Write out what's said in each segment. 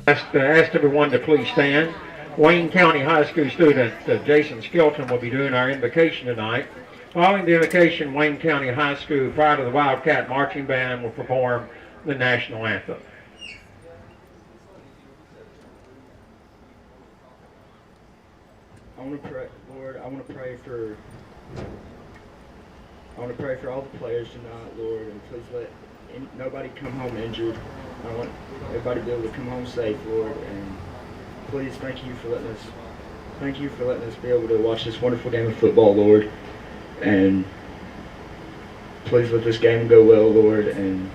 Ask everyone to please stand. Wayne County High School student Jason Skelton will be doing our invocation tonight. Following the invocation, Wayne County High School, prior to the Wildcat Marching Band, will perform the national anthem. I want to pray, Lord. I want to pray for all the players tonight, Lord, and please let nobody come home injured. I want everybody to be able to come home safe, Lord, and please thank you for letting us be able to watch this wonderful game of football, Lord, and please let this game go well, Lord, and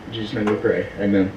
in Jesus' name we pray. Amen.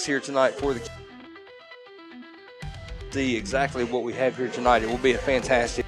Here tonight for the see exactly what we have here tonight. It will be a fantastic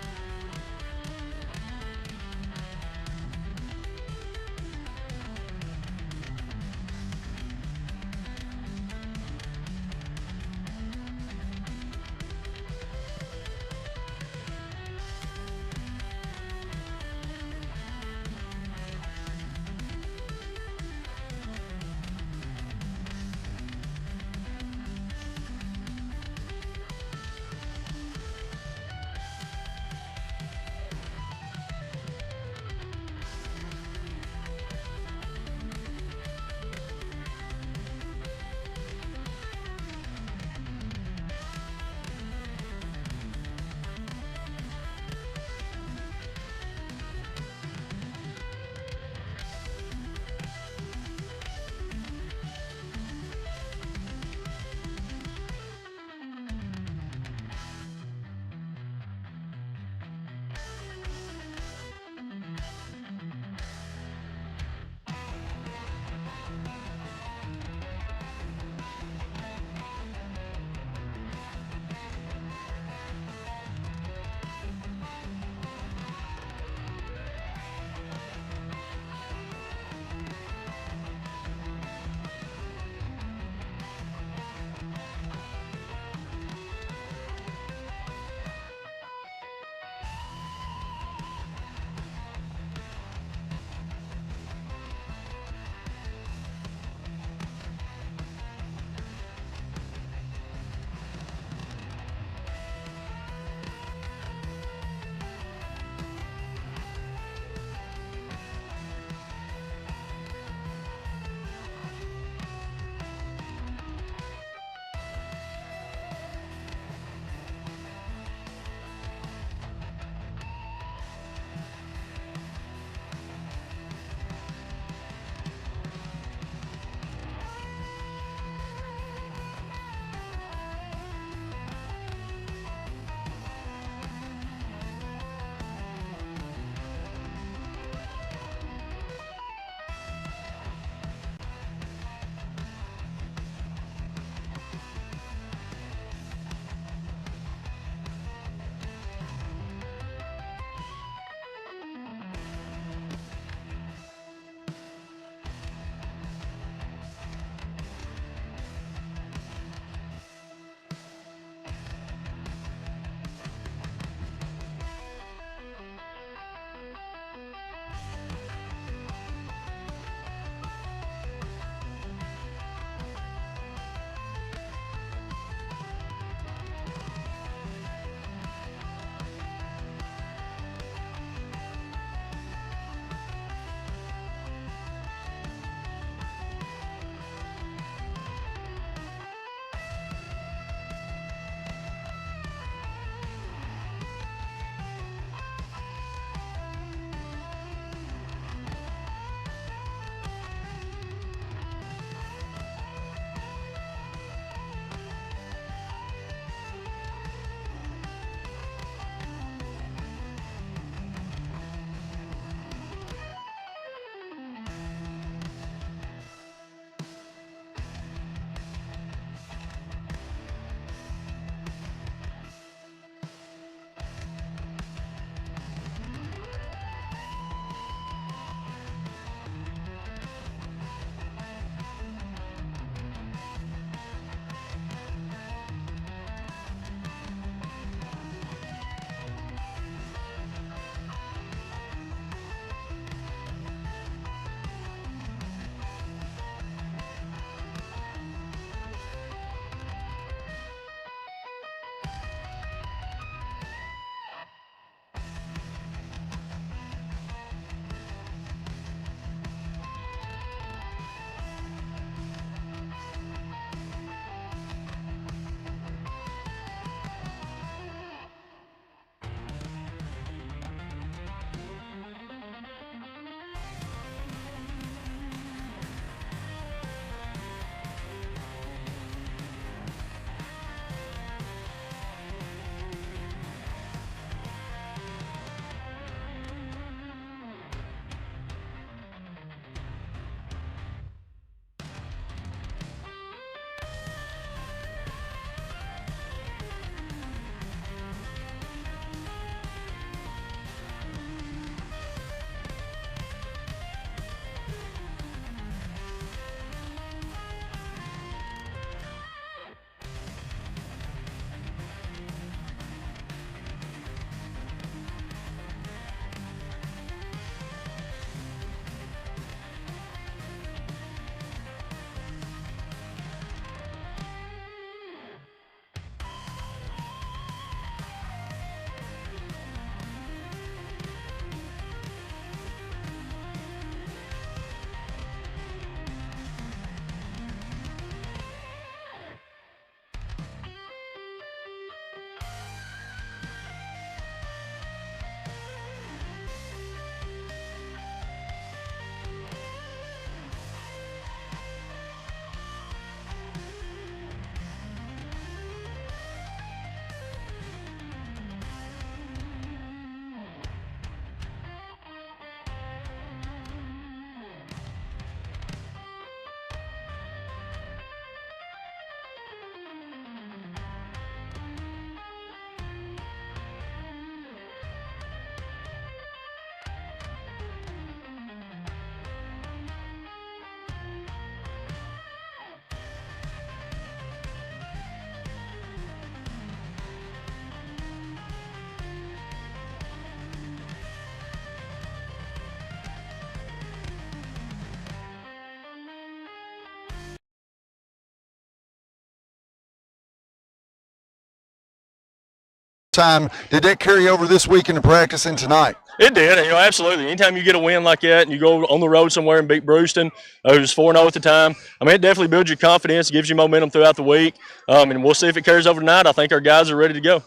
overtime. Did that carry over this week into practice and tonight? It did, absolutely. Anytime you get a win like that and you go on the road somewhere and beat Brewston, who's 4-0 at the time, it definitely builds your confidence, gives you momentum throughout the week, and we'll see if it carries over tonight. I think our guys are ready to go.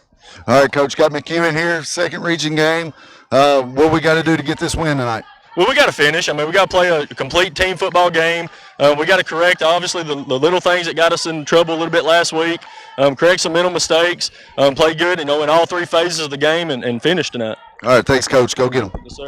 All right, Coach, got McEwen here, second region game. What we got to do to get this win tonight? Well, we got to finish. We got to play a complete team football game. We got to correct, obviously, the little things that got us in trouble a little bit last week, correct some mental mistakes, play good, in all three phases of the game, and finish tonight. All right, thanks, Coach. Go get them. Yes, sir.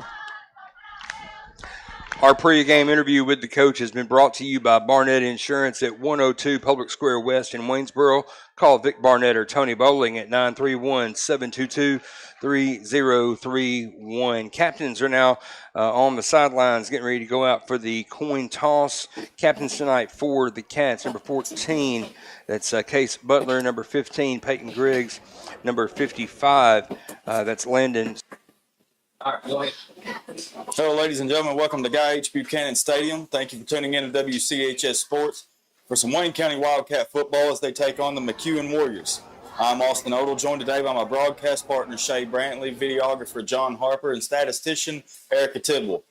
Our pre-game interview with the coach has been brought to you by Barnett Insurance at 102 Public Square West in Waynesboro. Call Vic Barnett or Tony Bowling at 931-722-3031. Captains are now on the sidelines getting ready to go out for the coin toss. Captains tonight for the Cats, number 14, that's Case Butler. Number 15, Peyton Griggs. Number 55, that's Landon. Hello, ladies and gentlemen. Welcome to Guy H. Buchanan Stadium. Thank you for tuning in to WCHS Sports for some Wayne County Wildcat football as they take on the McEwen Warriors. I'm Austin Odell, joined today by my broadcast partner, Shay Brantley, videographer John Harper, and statistician Erica Tidwell.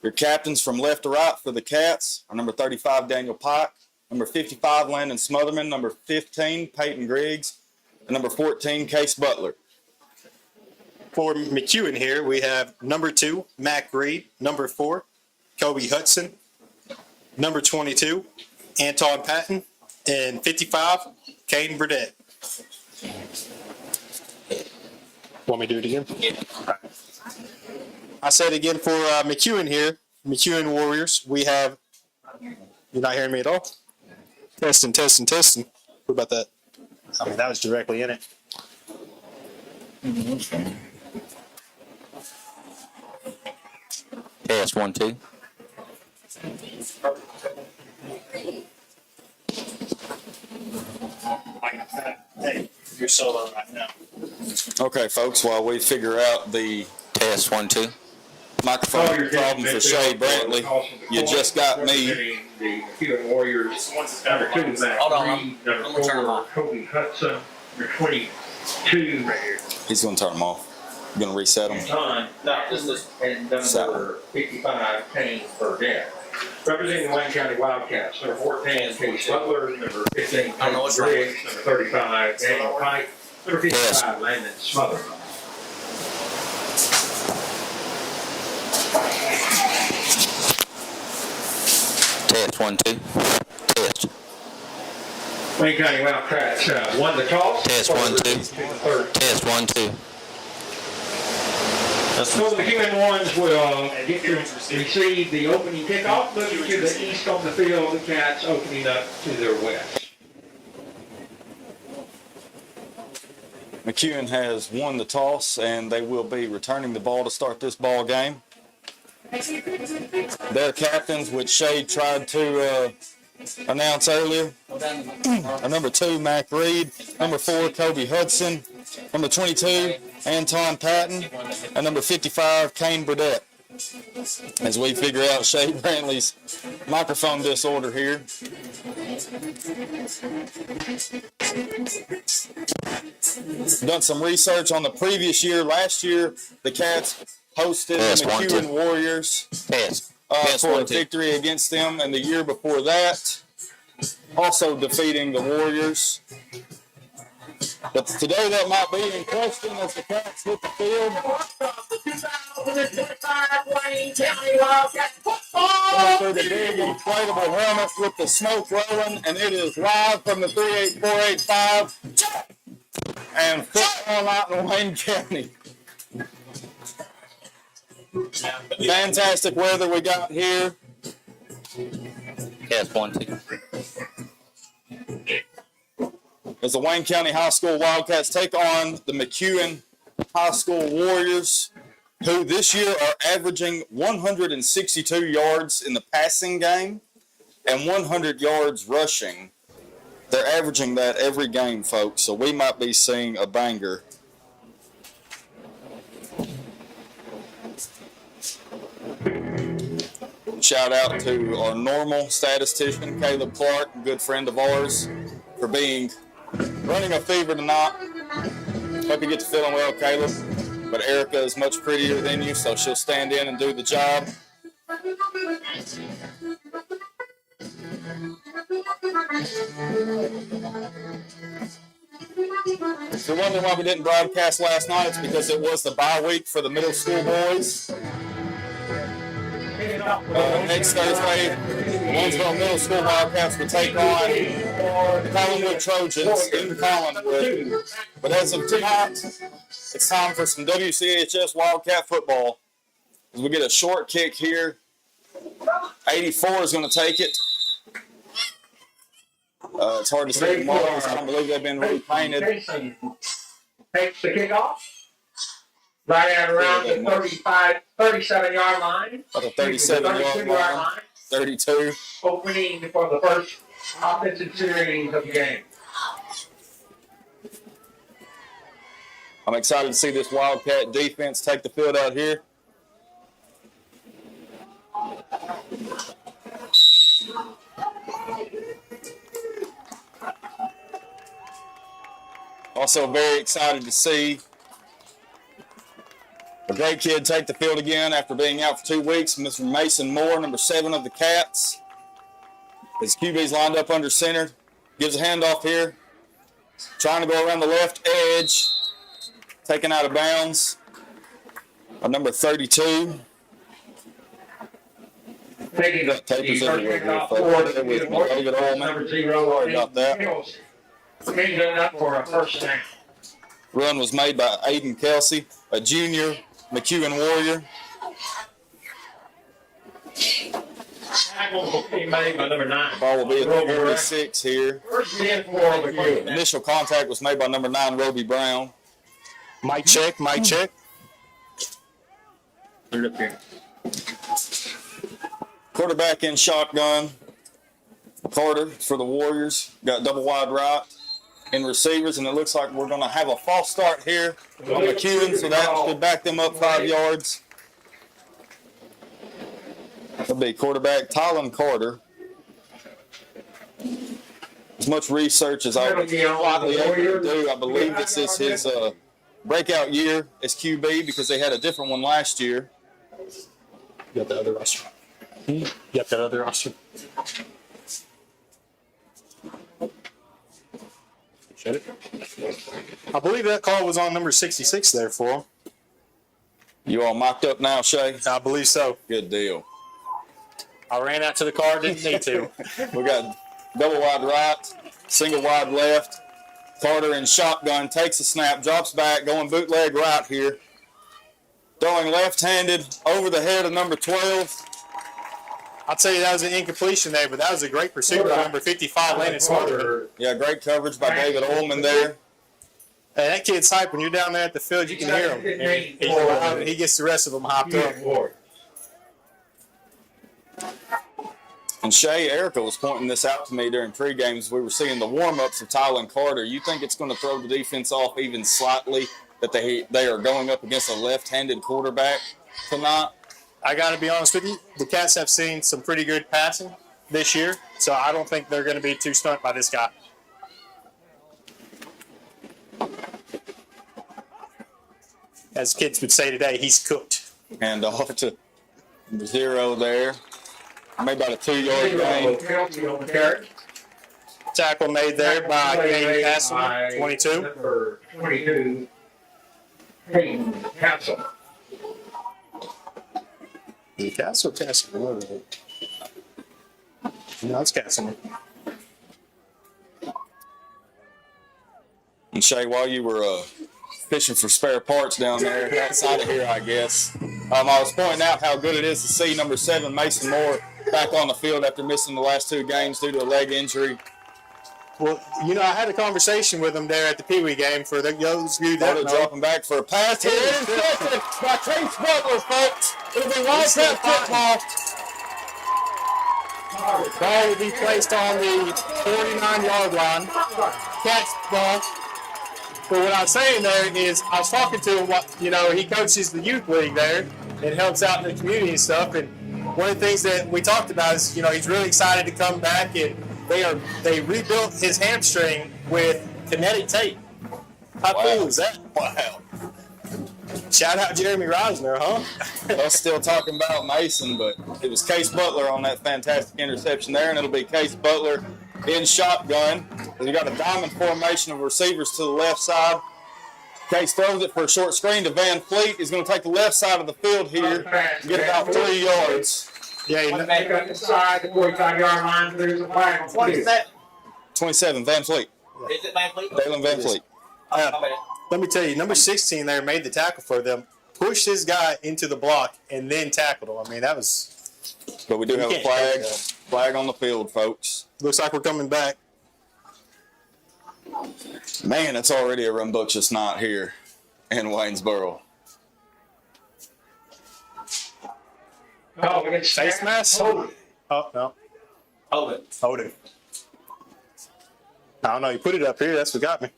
Your captains from left to right for the Cats are number 35, Daniel Pike, number 55, Landon Smotherman, number 15, Peyton Griggs, and number 14, Case Butler. For McEwen here, we have number 2, Mac Reed, number 4, Kobe Hudson, number 22, Anton Patton, and 55, Caden Burdett. Want me to do it again? Yeah. Right. I said again for McEwen here, McEwen Warriors, we have, you're not hearing me at all? Testing. What about that? That was directly in it. Test 1 2. Hey, you're solo right now. Okay, folks, while we figure out the Test 1 2. microphone problem for Shay Brantley, you just got me. The McEwen Warriors, number 2, Mac Reed, number 4, Kobe Hudson, number 22, He's going to turn them off. You're going to reset them. Time, and number 55, Caden Burdett. Representing the Wayne County Wildcats, number 14, Case Butler, number 15, Peyton Griggs, number 35, Daniel Pike, number 55, Landon Smotherman. Test 1 2. Test. Wayne County Wildcats won the toss. Test 1 2. Test 1 2. So the McEwen ones will get to receive the opening kickoff, looking to the east on the field, the Cats opening up to their west. McEwen has won the toss, and they will be returning the ball to start this ball game. Their captains, which Shade tried to announce earlier, are number 2, Mac Reed, number 4, Kobe Hudson, number 22, Anton Patton, and number 55, Caden Burdett. As we figure out Shade Brantley's microphone disorder here. Done some research on the previous year. Last year, the Cats hosted the McEwen Warriors for a victory against them, and the year before that, also defeating the Warriors. But today that might be in question as the Cats hit the field. Going through the big inflatable helmet with the smoke rolling, and it is live from the 38485 and football out in Wayne County. Fantastic weather we got here. Test 1 2. As the Wayne County High School Wildcats take on the McEwen High School Warriors, who this year are averaging 162 yards in the passing game and 100 yards rushing. They're averaging that every game, folks, so we might be seeing a banger. Shout out to our normal statistician, Caleb Clark, a good friend of ours, for running a fever tonight. Hope you get to feeling well, Caleb. But Erica is much prettier than you, so she'll stand in and do the job. If you're wondering why we didn't broadcast last night, it's because it was the bye week for the middle school boys. Next Thursday, the Winsboro Middle School Wildcats will take on the Collinwood Trojans in Collinwood. But as of tonight, it's time for some WCHS Wildcat football. As we get a short kick here, 84 is going to take it. It's hard to see the markers. I don't believe they've been repainted. Takes the kickoff. Right at around the 37-yard line. About the 37-yard line. 32. Opening for the first offensive series of the game. I'm excited to see this Wildcat defense take the field out here. Also very excited to see a great kid take the field again after being out for 2 weeks. Mr. Mason Moore, number 7 of the Cats. His QB's lined up under center. Gives a handoff here. Trying to go around the left edge. Taken out of bounds by number 32. Taking the Tapers everywhere here, folks. With David Ullman. Number 0. Sorry about that. Changing it up for a first down. Run was made by Aiden Kelsey, a junior McEwen Warrior. Tackle will be made by number 9. Ball will be at the 46 here. First and 4 McEwen. Initial contact was made by number 9, Roby Brown. Mic check, mic check. Put it up here. Quarterback in shotgun. Carter for the Warriors. Got double wide right in receivers, and it looks like we're going to have a false start here on McEwen, so that should back them up 5 yards. That'll be quarterback Tylen Carter. As much research as I was likely able to do, I believe this is his breakout year as QB because they had a different one last year. You got the other roster. You got that other roster. Shut it. I believe that call was on number 66 there for him. You all mocked up now, Shay? I believe so. Good deal. I ran out to the car, didn't need to. We got double wide right, single wide left. Carter in shotgun, takes a snap, drops back, going bootleg right here. Throwing left-handed over the head of number 12. I'll tell you that was an incompletion there, but that was a great pursuit by number 55, Landon Smother. Yeah, great coverage by David Ullman there. Hey, that kid's hype. When you're down there at the field, you can hear him. He gets the rest of them hopped up. And Shay, Erica was pointing this out to me during pre-games. We were seeing the warm-ups of Tylen Carter. You think it's going to throw the defense off even slightly that they are going up against a left-handed quarterback tonight? I got to be honest with you. The Cats have seen some pretty good passing this year, so I don't think they're going to be too stunned by this guy. As kids would say today, he's cooked. And off to 0 there. Maybe about a 2-yard gain. Tackle made there by Kane Castle, 22. Number 22, Kane Castle. Castle. No, it's Castle. And Shay, while you were fishing for spare parts down there outside of here, I guess, I was pointing out how good it is to see number 7, Mason Moore, back on the field after missing the last 2 games due to a leg injury. Well, you know, I had a conversation with him there at the Pee Wee game for those of you that know. Dropping back for a pass. Here is intercepted by Chase Butler, folks. It'll be Wildcat football. Ball will be placed on the 49-yard line. Cats ball. But what I was saying there is I was talking to him, he coaches the youth league there and helps out in the community and stuff. And one of the things that we talked about is, he's really excited to come back, and they rebuilt his hamstring with kinetic tape. How cool is that? Wow. Shout out Jeremy Reisner, huh? Us still talking about Mason, but it was Case Butler on that fantastic interception there, and it'll be Case Butler in shotgun. We got a diamond formation of receivers to the left side. Case throws it for a short screen to Van Fleet. He's going to take the left side of the field here, get about 3 yards. Yeah, Back up the side, the 45-yard line, there's a flag on the field. 27, Van Fleet. Is it Van Fleet? Dalen Van Fleet. let me tell you, number 16 there made the tackle for them, pushed his guy into the block, and then tackled him. I mean, that was. But we do have a flag on the field, folks. Looks like we're coming back. Man, it's already a rambunctious night here in Waynesboro. Oh, we get Face mask? Oh, no. Hold it. Hold it. I don't know. You put it up here. That's what got me.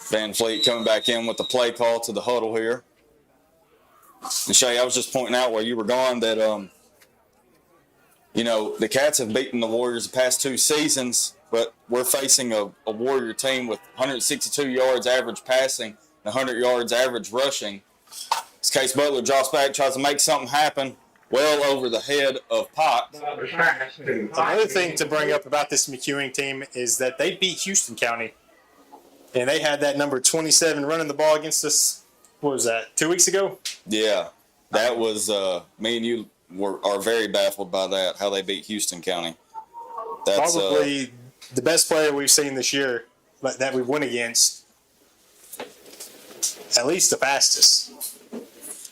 Van Fleet coming back in with the play call to the huddle here. And Shay, I was just pointing out while you were gone that, the Cats have beaten the Warriors the past 2 seasons, but we're facing a Warrior team with 162 yards average passing, 100 yards average rushing. As Case Butler drops back, tries to make something happen well over the head of Pot. Another thing to bring up about this McEwen team is that they beat Houston County. And they had that number 27 running the ball against us, what was that, 2 weeks ago? Yeah, that was, me and you are very baffled by that, how they beat Houston County. That's probably the best player we've seen this year that we went against. At least the fastest.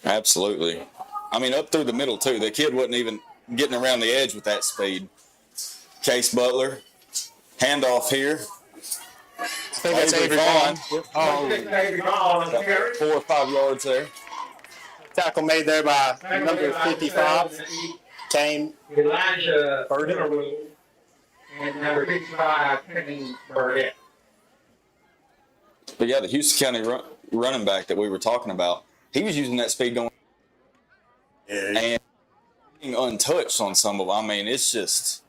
Absolutely. I mean, up through the middle, too. The kid wasn't even getting around the edge with that speed. Case Butler, handoff here. I think that's Avery Vaughn. About 4 or 5 yards there. Tackle made there by number 55. Came Elijah Burdett. And number 55, Kenny Burdett. But yeah, the Houston County running back that we were talking about, he was using that speed going and being untouched on some of them. I mean, it's just.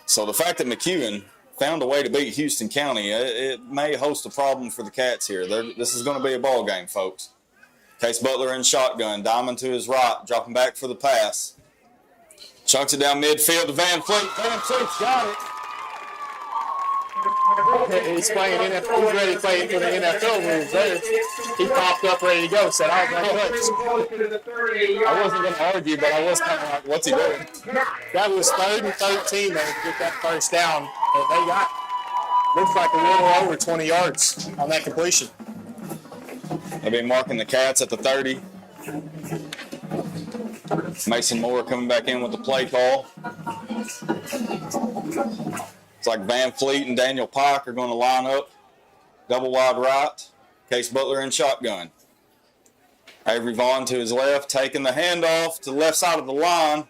So the fact that McEwen found a way to beat Houston County, it may host a problem for the Cats here. This is going to be a ball game, folks. Case Butler in shotgun, diamond to his right, dropping back for the pass. Chunks it down midfield to Van Fleet. Van Fleet's got it. He's playing NFL. He's ready to play for the NFL moves there. He popped up ready to go. Said, I wasn't going to argue, but I was kind of like, what's he doing? That was 3rd and 13 there to get that first down. And they got, looks like a little over 20 yards on that completion. They've been marking the Cats at the 30. Mason Moore coming back in with the play call. It's like Van Fleet and Daniel Pike are going to line up. Double wide right. Case Butler in shotgun. Avery Vaughn to his left, taking the handoff to the left side of the line.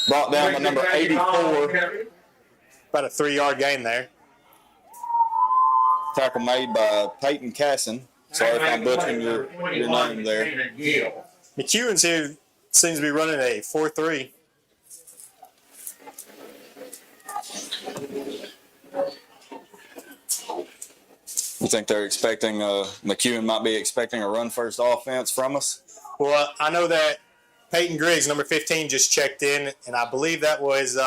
Brought down by number 84. About a 3-yard gain there. Tackle made by Peyton Casson. Sorry if I'm butchering your name there. McEwen's here seems to be running a 4-3. You think they're expecting, McEwen might be expecting a run-first offense from us? Well, I know that Peyton Griggs, number 15, just checked in, and I believe that was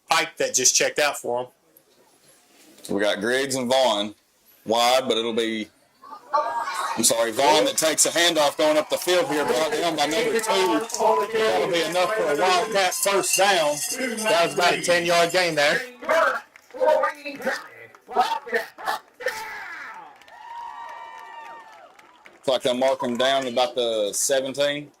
Pike that just checked out for him. So we got Griggs and Vaughn wide, but it'll be, Vaughn that takes a handoff going up the field here, brought down by number 2. That'll be enough for a Wildcat first down. That was about a 10-yard gain there. Looks like they'll mark him down at about the 17.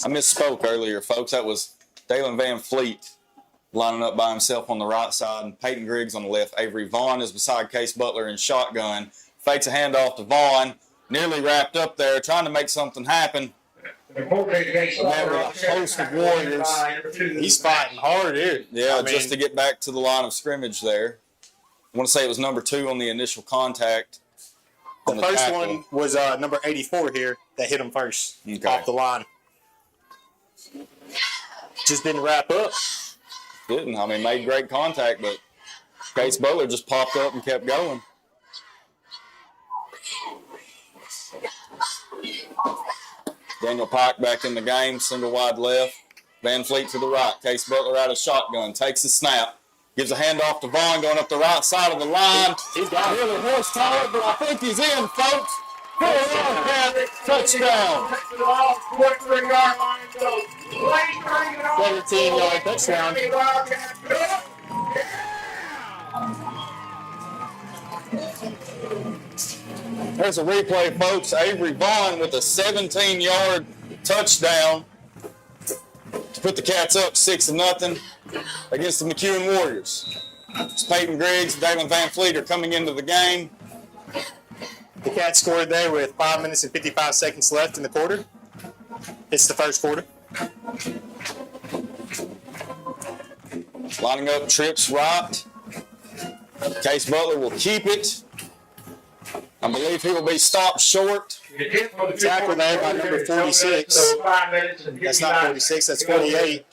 I misspoke earlier, folks. That was Dalen Van Fleet lining up by himself on the right side, and Peyton Griggs on the left. Avery Vaughn is beside Case Butler in shotgun. Fakes a handoff to Vaughn. Nearly wrapped up there, trying to make something happen. Met with a host of Warriors. He's fighting hard here. Yeah, just to get back to the line of scrimmage there. I want to say it was number 2 on the initial contact. The on first tackle. one was number 84 here that hit him first Okay. off the line. Just didn't wrap up. Didn't. I mean, made great contact, but Case Butler just popped up and kept going. Daniel Pike back in the game, single wide left. Van Fleet to the right. Case Butler out of shotgun, takes the snap, gives a handoff to Vaughn going up the right side of the line. He's got it. Really horsepower, but I think he's in, folks. For a Wildcat touchdown. 17-yard touchdown. There's a replay, folks. Avery Vaughn with a 17-yard touchdown to put the Cats up 6-0 against the McEwen Warriors. It's Peyton Griggs and David Van Fleet are coming into the game. The Cats scored there with 5 minutes and 55 seconds left in the quarter. It's the first quarter. Lining up trips right. Case Butler will keep it. I believe he will be stopped short. Tackle there by number 46. That's not 46, that's 48.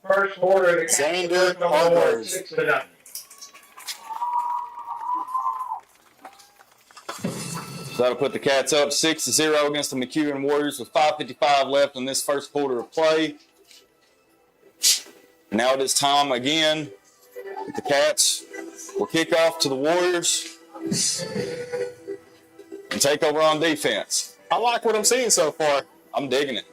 First quarter, Xander Hargrove. 6-0. So that'll put the Cats up 6-0 against the McEwen Warriors with 5:55 left in this first quarter of play. Now it is time again. The Cats will kick off to the Warriors and take over on defense. I like what I'm seeing so far. I'm digging it.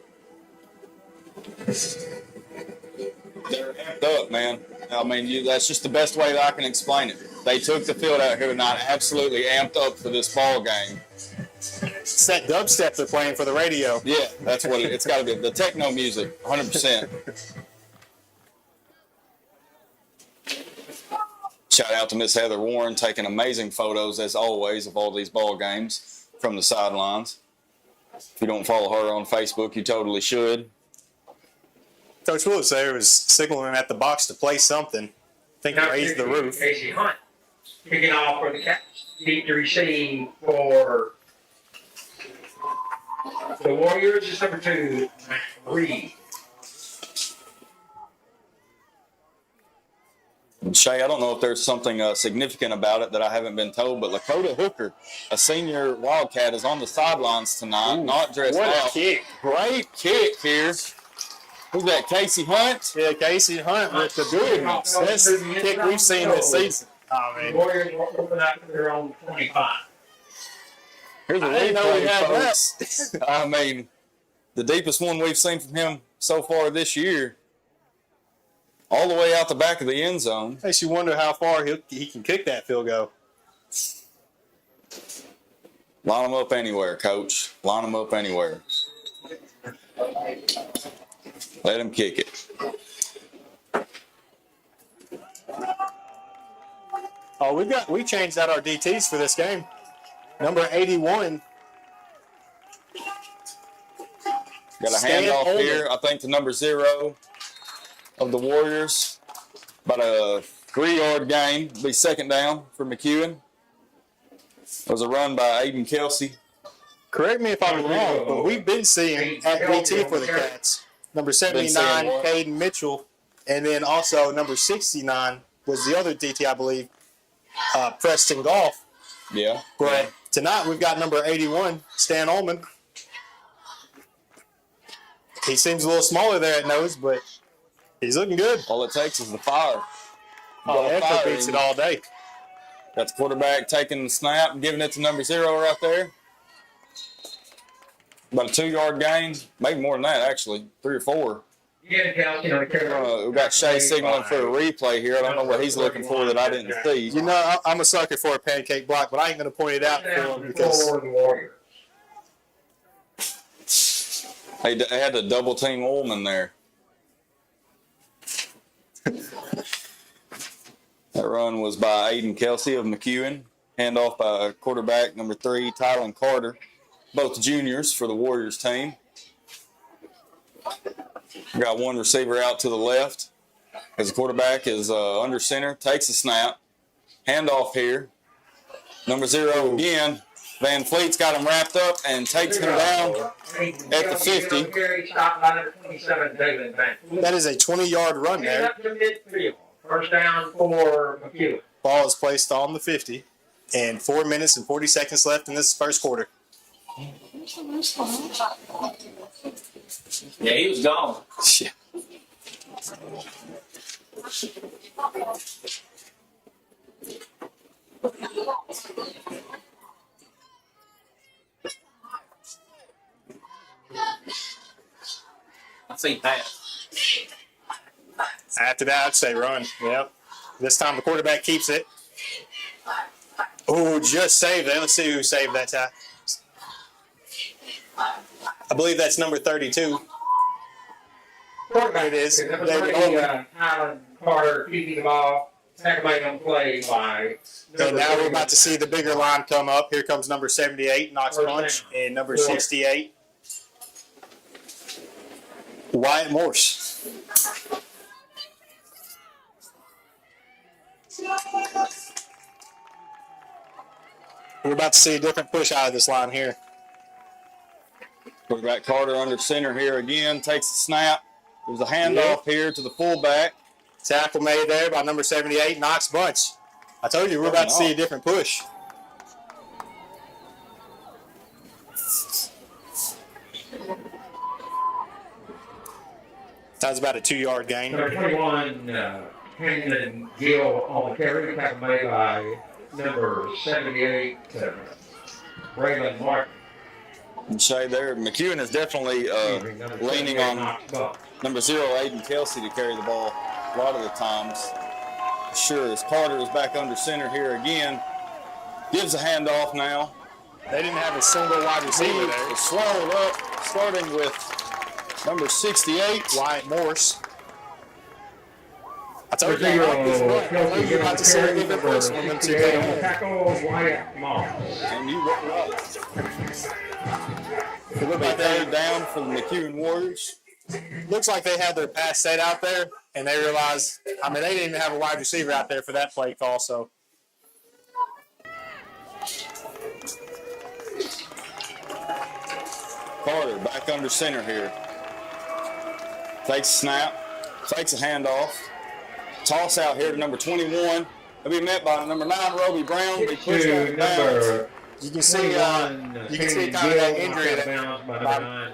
They're amped up, man. I mean, that's just the best way that I can explain it. They took the field out here tonight, absolutely amped up for this ball game. It's that dubstep they're playing for the radio. Yeah, that's what it's got to be. The techno music, 100%. Shout out to Miss Heather Warren, taking amazing photos, as always, of all these ball games from the sidelines. If you don't follow her on Facebook, you totally should. Coach Willis there was signaling at the box to play something. I think raise the roof. Casey Hunt kicking off for the Cats. Deep to receive for the Warriors is number 2, Matt Reed. Shay, I don't know if there's something significant about it that I haven't been told, but Lakota Hooker, a senior Wildcat, is on the sidelines tonight, not dressed What out. a kick. Great kick here. Who's that, Casey Hunt? Yeah, Casey Hunt with the goodness. Best kick we've seen this season. Oh, The man. Warriors will open up their own 25. Here's a I didn't know we replay, had folks. I mean, the deepest one we've seen from him so far this year, all the way out the back of the end zone. Makes you wonder how far he can kick that field goal. Line them up anywhere, Coach. Line them up anywhere. Let him kick it. Oh, we changed out our DTs for this game. Number 81. Got a Stan handoff Older. here, I think, to number 0 of the Warriors. About a 3-yard gain. Be second down for McEwen. It was a run by Aiden Kelsey. Correct me if I'm wrong, but we've been seeing at DT for the Cats. Number 79, Caden Mitchell, and then also number 69 was the other DT, I believe, Preston Goff. Yeah. But tonight we've got number 81, Stan Ullman. He seems a little smaller there at nose, but he's looking good. All it takes is the fire. Oh, Got a effort fire beats in it you. all day. Got the quarterback taking the snap and giving it to number 0 right there. About a 2-yard gain, maybe more than that, actually, 3 or 4. Yeah, Kelsey on the carry. We got Shay signaling for a replay here. I don't know what he's looking for that I didn't see. You know, I'm a sucker for a pancake block, but I ain't going to point it out for him because For the Warriors. They had to double team Ullman there. That run was by Aiden Kelsey of McEwen. Handoff by quarterback number 3, Tylen Carter. Both juniors for the Warriors team. Got one receiver out to the left as the quarterback is under center, takes a snap, Handoff here. Number 0 again. Van Fleet's got him wrapped up and takes him down at the 50. That is a 20-yard run there. Up to midfield. First down for McEwen. Ball is placed on the 50, and 4 minutes and 40 seconds left in this first quarter. Yeah, he was gone. Shit. I see pass. After that, I'd say run. Yep. This time the quarterback keeps it. Oh, just saved it. Let's see who saved that time. I believe that's number 32. It is. David Holman. Highland Carter keeping the ball. Second on play by. And now we're about to see the bigger line come up. Here comes number 78, Knox Punch, and number 68, Wyatt Morse. We're about to see a different push out of this line here. Quarterback Carter under center here again. Takes the snap. There's a handoff here to the fullback. Tackle made there by number 78, Knox Bunch. I told you, we're about to see a different push. That was about a 2-yard gain. Number 21, Hamden Gill on the carry. Tackle made by number 78, Braylon Martin. And Shay there. McEwen is definitely leaning on number 0, Aiden Kelsey, to carry the ball a lot of the times. Sure, as Carter is back under center here again. Gives a handoff now. They didn't have a single wide receiver there. It's swallowed up, starting with number 68, Wyatt Morse. I told you, I like this run. I told you about to see a different push when them two came in. Tackle Wyatt Morse. and you look up. It looked like they were down for the McEwen Warriors. Looks like they had their pass set out there, and they realized, I mean, they didn't even have a wide receiver out there for that play call, so. Carter back under center here. Takes a snap, takes a handoff. Toss out here to number 21. He'll be met by number 9, Roby Brown. Be pushed out of bounds. You can see kind of that injury by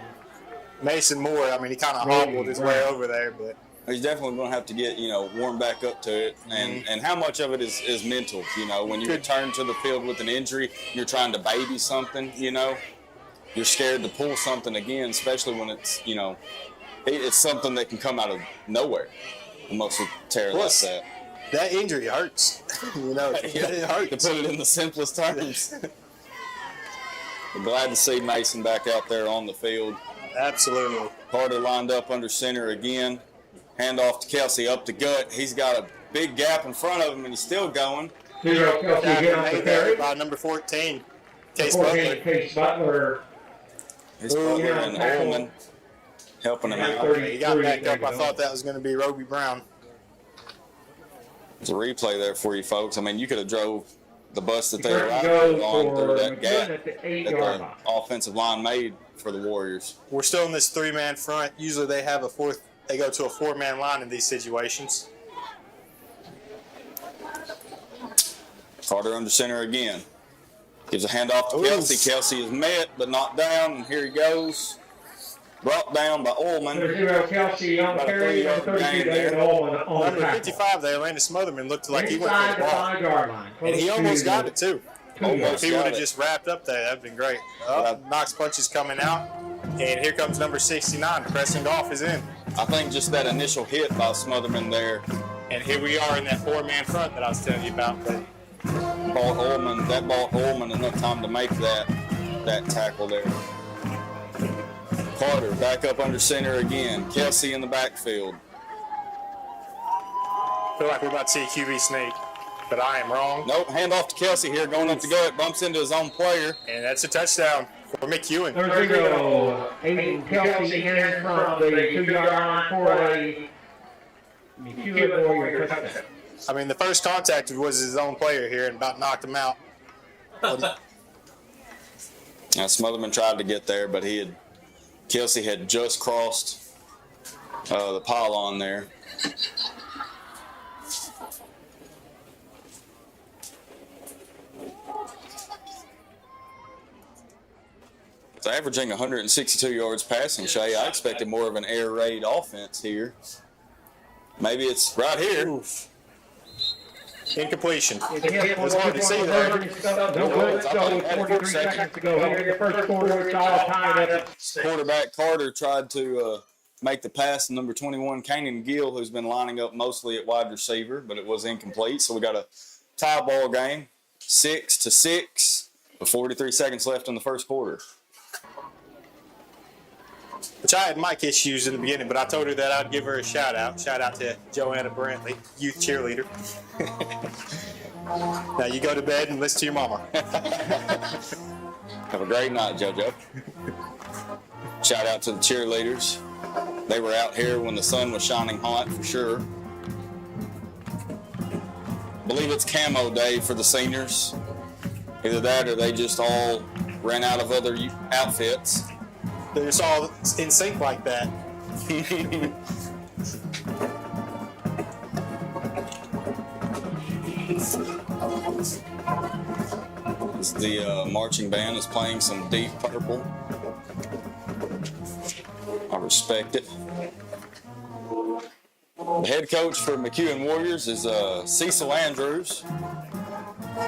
Mason Moore. I mean, he kind of hobbled his way over there, but He's definitely going to have to get, warmed back up to it. And how much of it is mental, when you return to the field with an injury, you're trying to baby something, you're scared to pull something again, especially when it's, it's something that can come out of nowhere. A muscle tear like that. That injury hurts. It hurts. To put it in the simplest terms. We're glad to see Mason back out there on the field. Absolutely. Carter lined up under center again. Handoff to Kelsey up the gut. He's got a big gap in front of him, and he's still going. By number 14, Case Butler. Case Butler. His brother and Ullman helping him out. He got backed up. I thought that was going to be Roby Brown. There's a replay there for you folks. I mean, you could have drove the bus that they were riding on through that gap that the offensive line made for the Warriors. We're still in this three-man front. Usually they have they go to a four-man line in these situations. Carter under center again. Gives a handoff to Kelsey. Kelsey is met but not down, and here he goes. Brought down by Ullman. Kelsey on carry, number 32, David Ullman on Number 55 there, Landon Smotherman, looked like he went for the ball. And he almost got it, too. If he would have just wrapped up there, that would have been great. Knox Punch is coming out, and here comes number 69. Preston Goff is in. I think just that initial hit by Smotherman there. And here we are in that four-man front that I was telling you about. Bought Ullman enough time to make that tackle there. Carter back up under center again. Kelsey in the backfield. I feel like we're about to see a QB sneak, but I am wrong. Nope, handoff to Kelsey here, going up the gut, bumps into his own player. And that's a touchdown for McEwen. There go. Aiden Kelsey in from the 2-yard line for a McEwen Warrior touchdown. I mean, the first contact was his own player here and about knocked him out. Now, Smotherman tried to get there, but Kelsey had just crossed the pylon there. It's averaging 162 yards passing, Shay. I expected more of an air raid offense here. Maybe it's right here. Oof. Incompletion. It was hard to see there. No good. So with 43 seconds to go here in the first quarter, it's all tied up. Quarterback Carter tried to make the pass to number 21, Kanan Gill, who's been lining up mostly at wide receiver, but it was incomplete. So we got a tie ball game, 6-6, with 43 seconds left in the first quarter. Which I had mic issues in the beginning, but I told her that I'd give her a shout out. Shout out to Joanna Brantley, youth cheerleader. Now you go to bed and listen to your mama. Have a great night, JoJo. Shout out to the cheerleaders. They were out here when the sun was shining hot for sure. I believe it's camo day for the seniors. Either that or they just all ran out of other outfits. They're just all in sync like that. The marching band is playing some deep purple. I respect it. The head coach for McEwen Warriors is Cecil Andrews.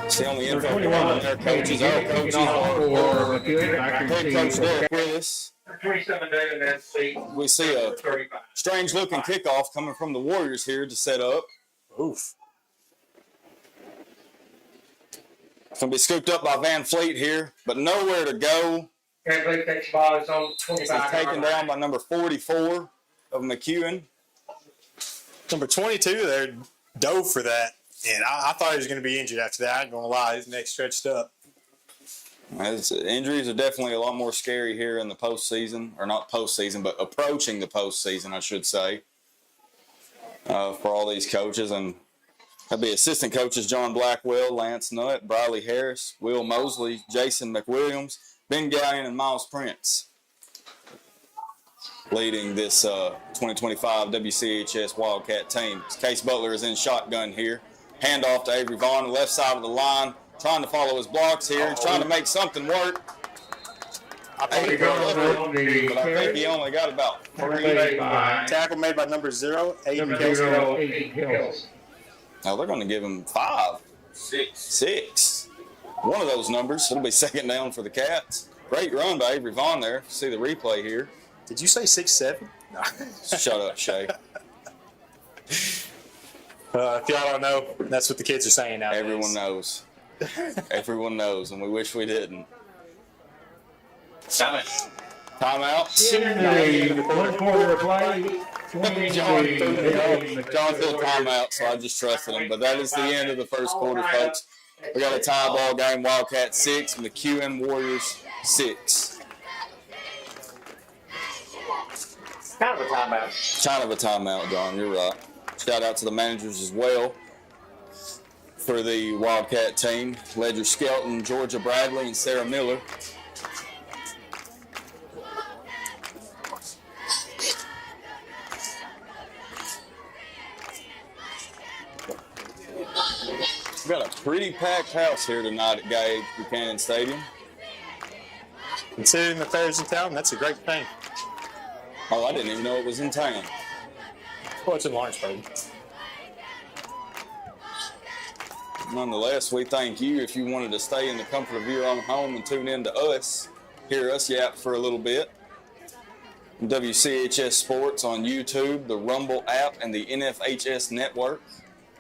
It's the only info on their coaches. Our coaches are head coach Derek Willis. 27 David and seat. We see a 35. strange looking kickoff coming from the Warriors here to set up. Oof. It's going to be scooped up by Van Fleet here, but nowhere to go. Van Fleet takes the ball. It's on 25. It's taken down by number 44 of McEwen. Number 22 there dove for that. And I thought he was going to be injured after that. I ain't going to lie. His neck stretched up. Injuries are definitely a lot more scary here in the postseason, or not postseason, but approaching the postseason, I should say, for all these coaches. And that'd be assistant coaches John Blackwell, Lance Nutt, Briley Harris, Will Mosley, Jason McWilliams, Ben Gallion, and Miles Prince leading this 2025 WCHS Wildcat team. Case Butler is in shotgun here. Handoff to Avery Vaughn, the left side of the line, trying to follow his blocks here. He's trying to make something work. But I think he only got about 3. Tackle made by number 0, Aiden Hills. Now they're going to give him 5. 6. One of those numbers. It'll be second down for the Cats. Great run by Avery Vaughn there. See the replay here. Did you say 6'7"? No. Shut up, Shay. If y'all don't know, that's what the kids are saying nowadays. Everyone knows. Everyone knows, and we wish we didn't. Timeout. Timeout. 1 quarter of play. John threw a timeout, so I just trusted him. But that is the end of the first quarter, folks. We got a tie ball game. Wildcat 6, McEwen Warriors 6. Kind of a timeout. Kind of a timeout, John. You're right. Shout out to the managers as well for the Wildcat team. Ledger Skelton, Georgia Bradley, and Sarah Miller. We've got a pretty packed house here tonight at Guy H. Buchanan Stadium. Considering the fair's in town, that's a great thing. Oh, I didn't even know it was in town. Well, it's in Lawrenceburg. Nonetheless, we thank you if you wanted to stay in the comfort of your own home and tune in to us, hear us yap for a little bit. WCHS Sports on YouTube, the Rumble app, and the NFHS network.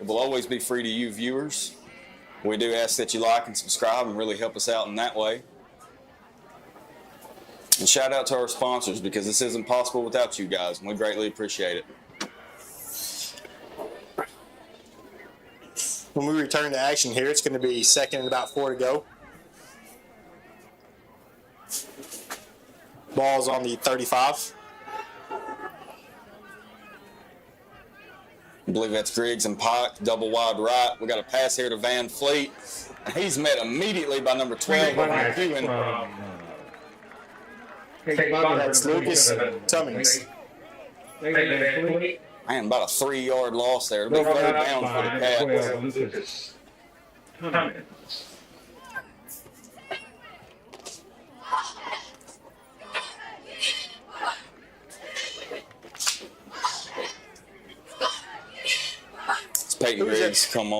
It will always be free to you viewers. We do ask that you like and subscribe and really help us out in that way. And shout out to our sponsors, because this isn't possible without you guys, and we greatly appreciate it. When we return to action here, it's going to be second and about 4 to go. Ball's on the 35. I believe that's Griggs and Pike, double wide right. We got a pass here to Van Fleet. And he's met immediately by number 12, McEwen. That's Lucas Tummings. Man, about a 3-yard loss there. It'll be third down for the Cats. It's Peyton Griggs comes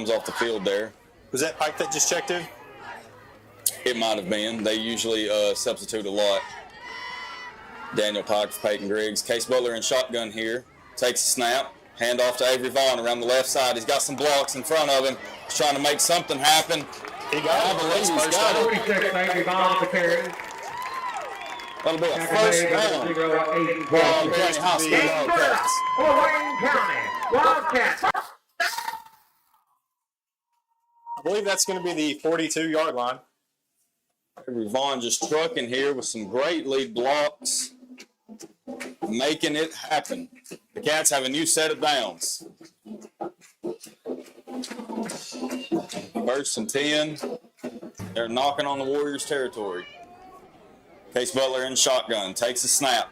off the field there. Was that Pike that just checked in? It might have been. They usually substitute a lot. Daniel Pike for Peyton Griggs. Case Butler in shotgun here. Takes a snap. Hand off to Avery Vaughn around the left side. He's got some blocks in front of him. He's trying to make something happen. He got it. I believe he's got it. Avery Vaughn to carry. That'll be a first down. Wayne County High School Wildcats. For Wayne County Wildcats. I believe that's going to be the 42-yard line. Avery Vaughn just trucking here with some great lead blocks, making it happen. The Cats have a new set of downs. First and 10. They're knocking on the Warriors' territory. Case Butler in shotgun, takes a snap.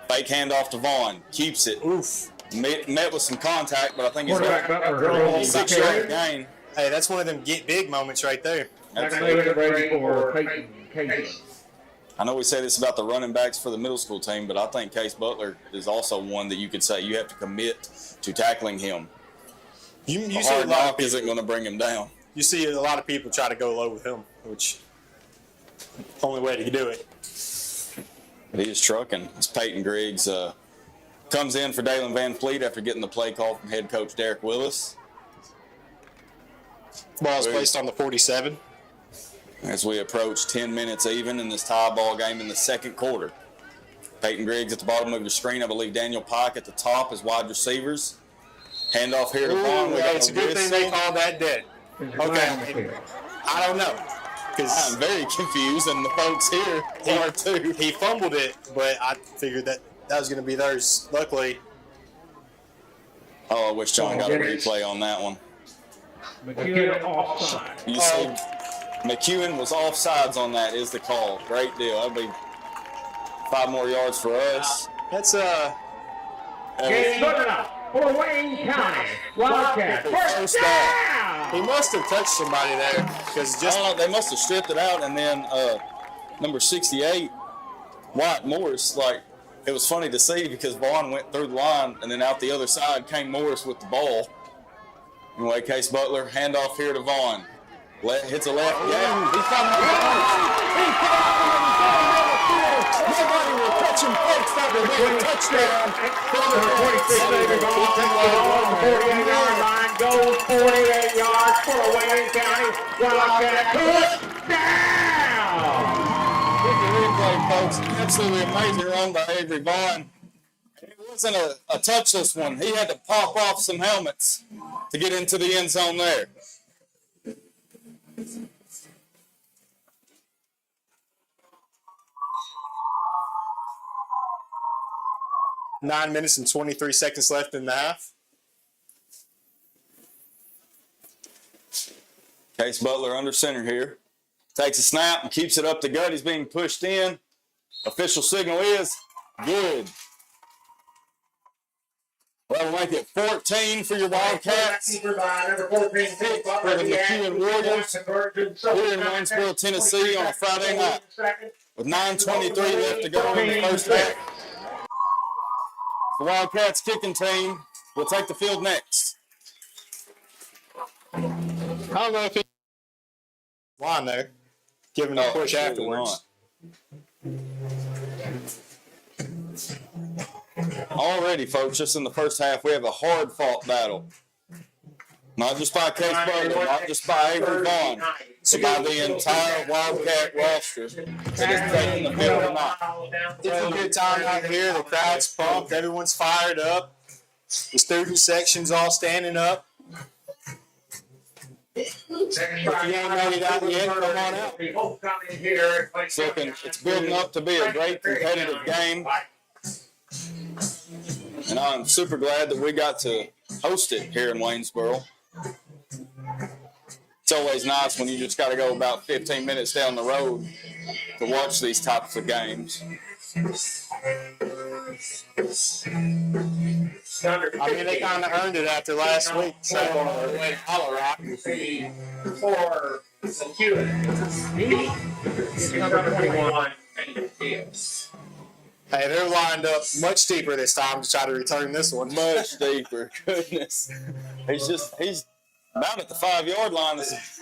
Fake handoff to Vaughn, keeps it. Oof. Met with some contact, but I think he's Quarterback got Butler a 6-yard gain. Hey, that's one of them get big moments right there. Ready for Peyton Case. I know we say this about the running backs for the middle school team, but I think Case Butler is also one that you could say you have to commit to tackling him. You A see a hard lot of knock isn't going to bring him down. You see a lot of people try to go low with him, which only way to do it. But he is trucking. It's Peyton Griggs. Comes in for Dalen Van Fleet after getting the play call from head coach Derek Willis. Ball is placed on the 47. As we approach 10 minutes even in this tie ball game in the second quarter. Peyton Griggs at the bottom of your screen. I believe Daniel Pike at the top as wide receivers. Handoff here to Vaughn. It's a good thing they called that dead. Okay. I don't know. I'm very confused, and the folks here are too. He fumbled it, but I figured that was going to be theirs. Luckily. Oh, I wish John got a replay on that one. McEwen offside. You see, McEwen was offsides on that is the call. Great deal. That'll be 5 more yards for us. That's Game good enough for Wayne County Wildcats. First down. He must have touched somebody there because They must have stripped it out, and then number 68, Wyatt Morris, it was funny to see because Vaughn went through the line, and then out the other side came Morris with the ball. Anyway, Case Butler, handoff here to Vaughn. Hits a left. Yeah, he's coming up Nobody will touch him, folks. That will be a touchdown. Number 26, Avery Vaughn takes the ball on the 48-yard line, goes 48 yards for Wayne County Wildcats. Touchdown! Look at the replay, folks. Absolutely amazing run by Avery Vaughn. It wasn't a touchless one. He had to pop off some helmets to get into the end zone there. .9 minutes and 23 seconds left in the half. Case Butler under center here. Takes a snap and keeps it up the gut. He's being pushed in. Official signal is good. Well, we'll make it 14 for your Wildcats. For the McEwen Warriors here in Waynesboro, Tennessee on a Friday night. With 9:23 left to go in the first half. The Wildcats kicking team will take the field next. I don't know if he line there, giving a push afterwards. Already, folks, just in the first half, we have a hard-fought battle. Not just by Case Butler, not just by Avery Vaughn, but by the entire Wildcat roster that is taking the field tonight. It's a good time out here. The crowd's pumped. Everyone's fired up. The student section's all standing up. If you ain't made it out yet, come on out. It's building up to be a great competitive game. And I'm super glad that we got to host it here in Waynesboro. It's always nice when you just got to go about 15 minutes down the road to watch these types of games. I mean, they kind of earned it after last week. So, For McEwen. Number 21. hey, they're lined up much deeper this time to try to return this one. Much deeper. Goodness. He's about at the 5-yard line.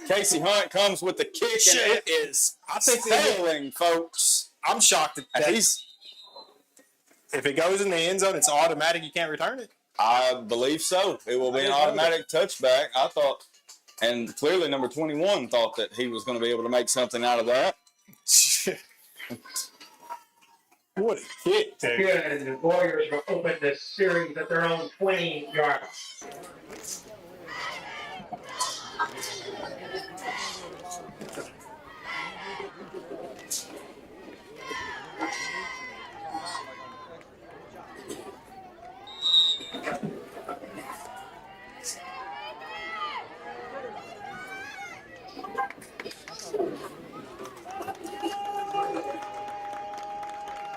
Casey Hunt comes with the kick, and it is failing, folks. I'm shocked that if it goes in the end zone, it's automatic. You can't return it. I believe so. It will be an automatic touchback. I thought, and clearly number 21 thought that he was going to be able to make something out of that. What a kick, dude. Good, and the Warriors will open this series at their own 20-yard.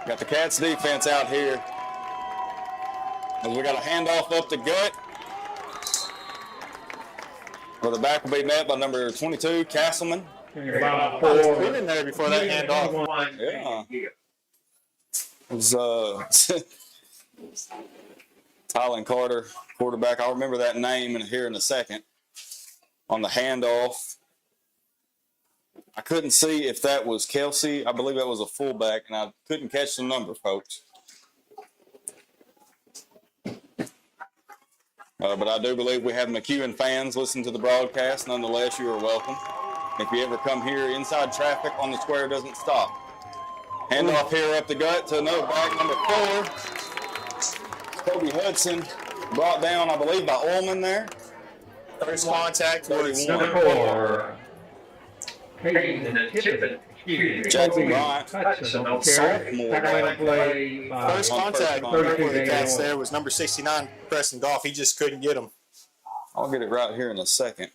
Got the Cats defense out here. And we got a handoff up the gut. Well, the back will be met by number 22, Castleman. About Been four. in there before that handoff. Yeah. It was Tylen Carter, quarterback. I'll remember that name here in a second. On the handoff. I couldn't see if that was Kelsey. I believe that was a fullback, and I couldn't catch the number, folks. But I do believe we have McEwen fans listen to the broadcast. Nonetheless, you are welcome. If you ever come here, inside traffic on the square doesn't stop. Handoff here up the gut to another back, number 4. Kobe Hudson brought down, I believe, by Ullman there. First contact was Number 4. Jackson Bryant. first contact for 32 the Cats days. there was number 69, Preston Goff. He just couldn't get him. I'll get it right here in a second.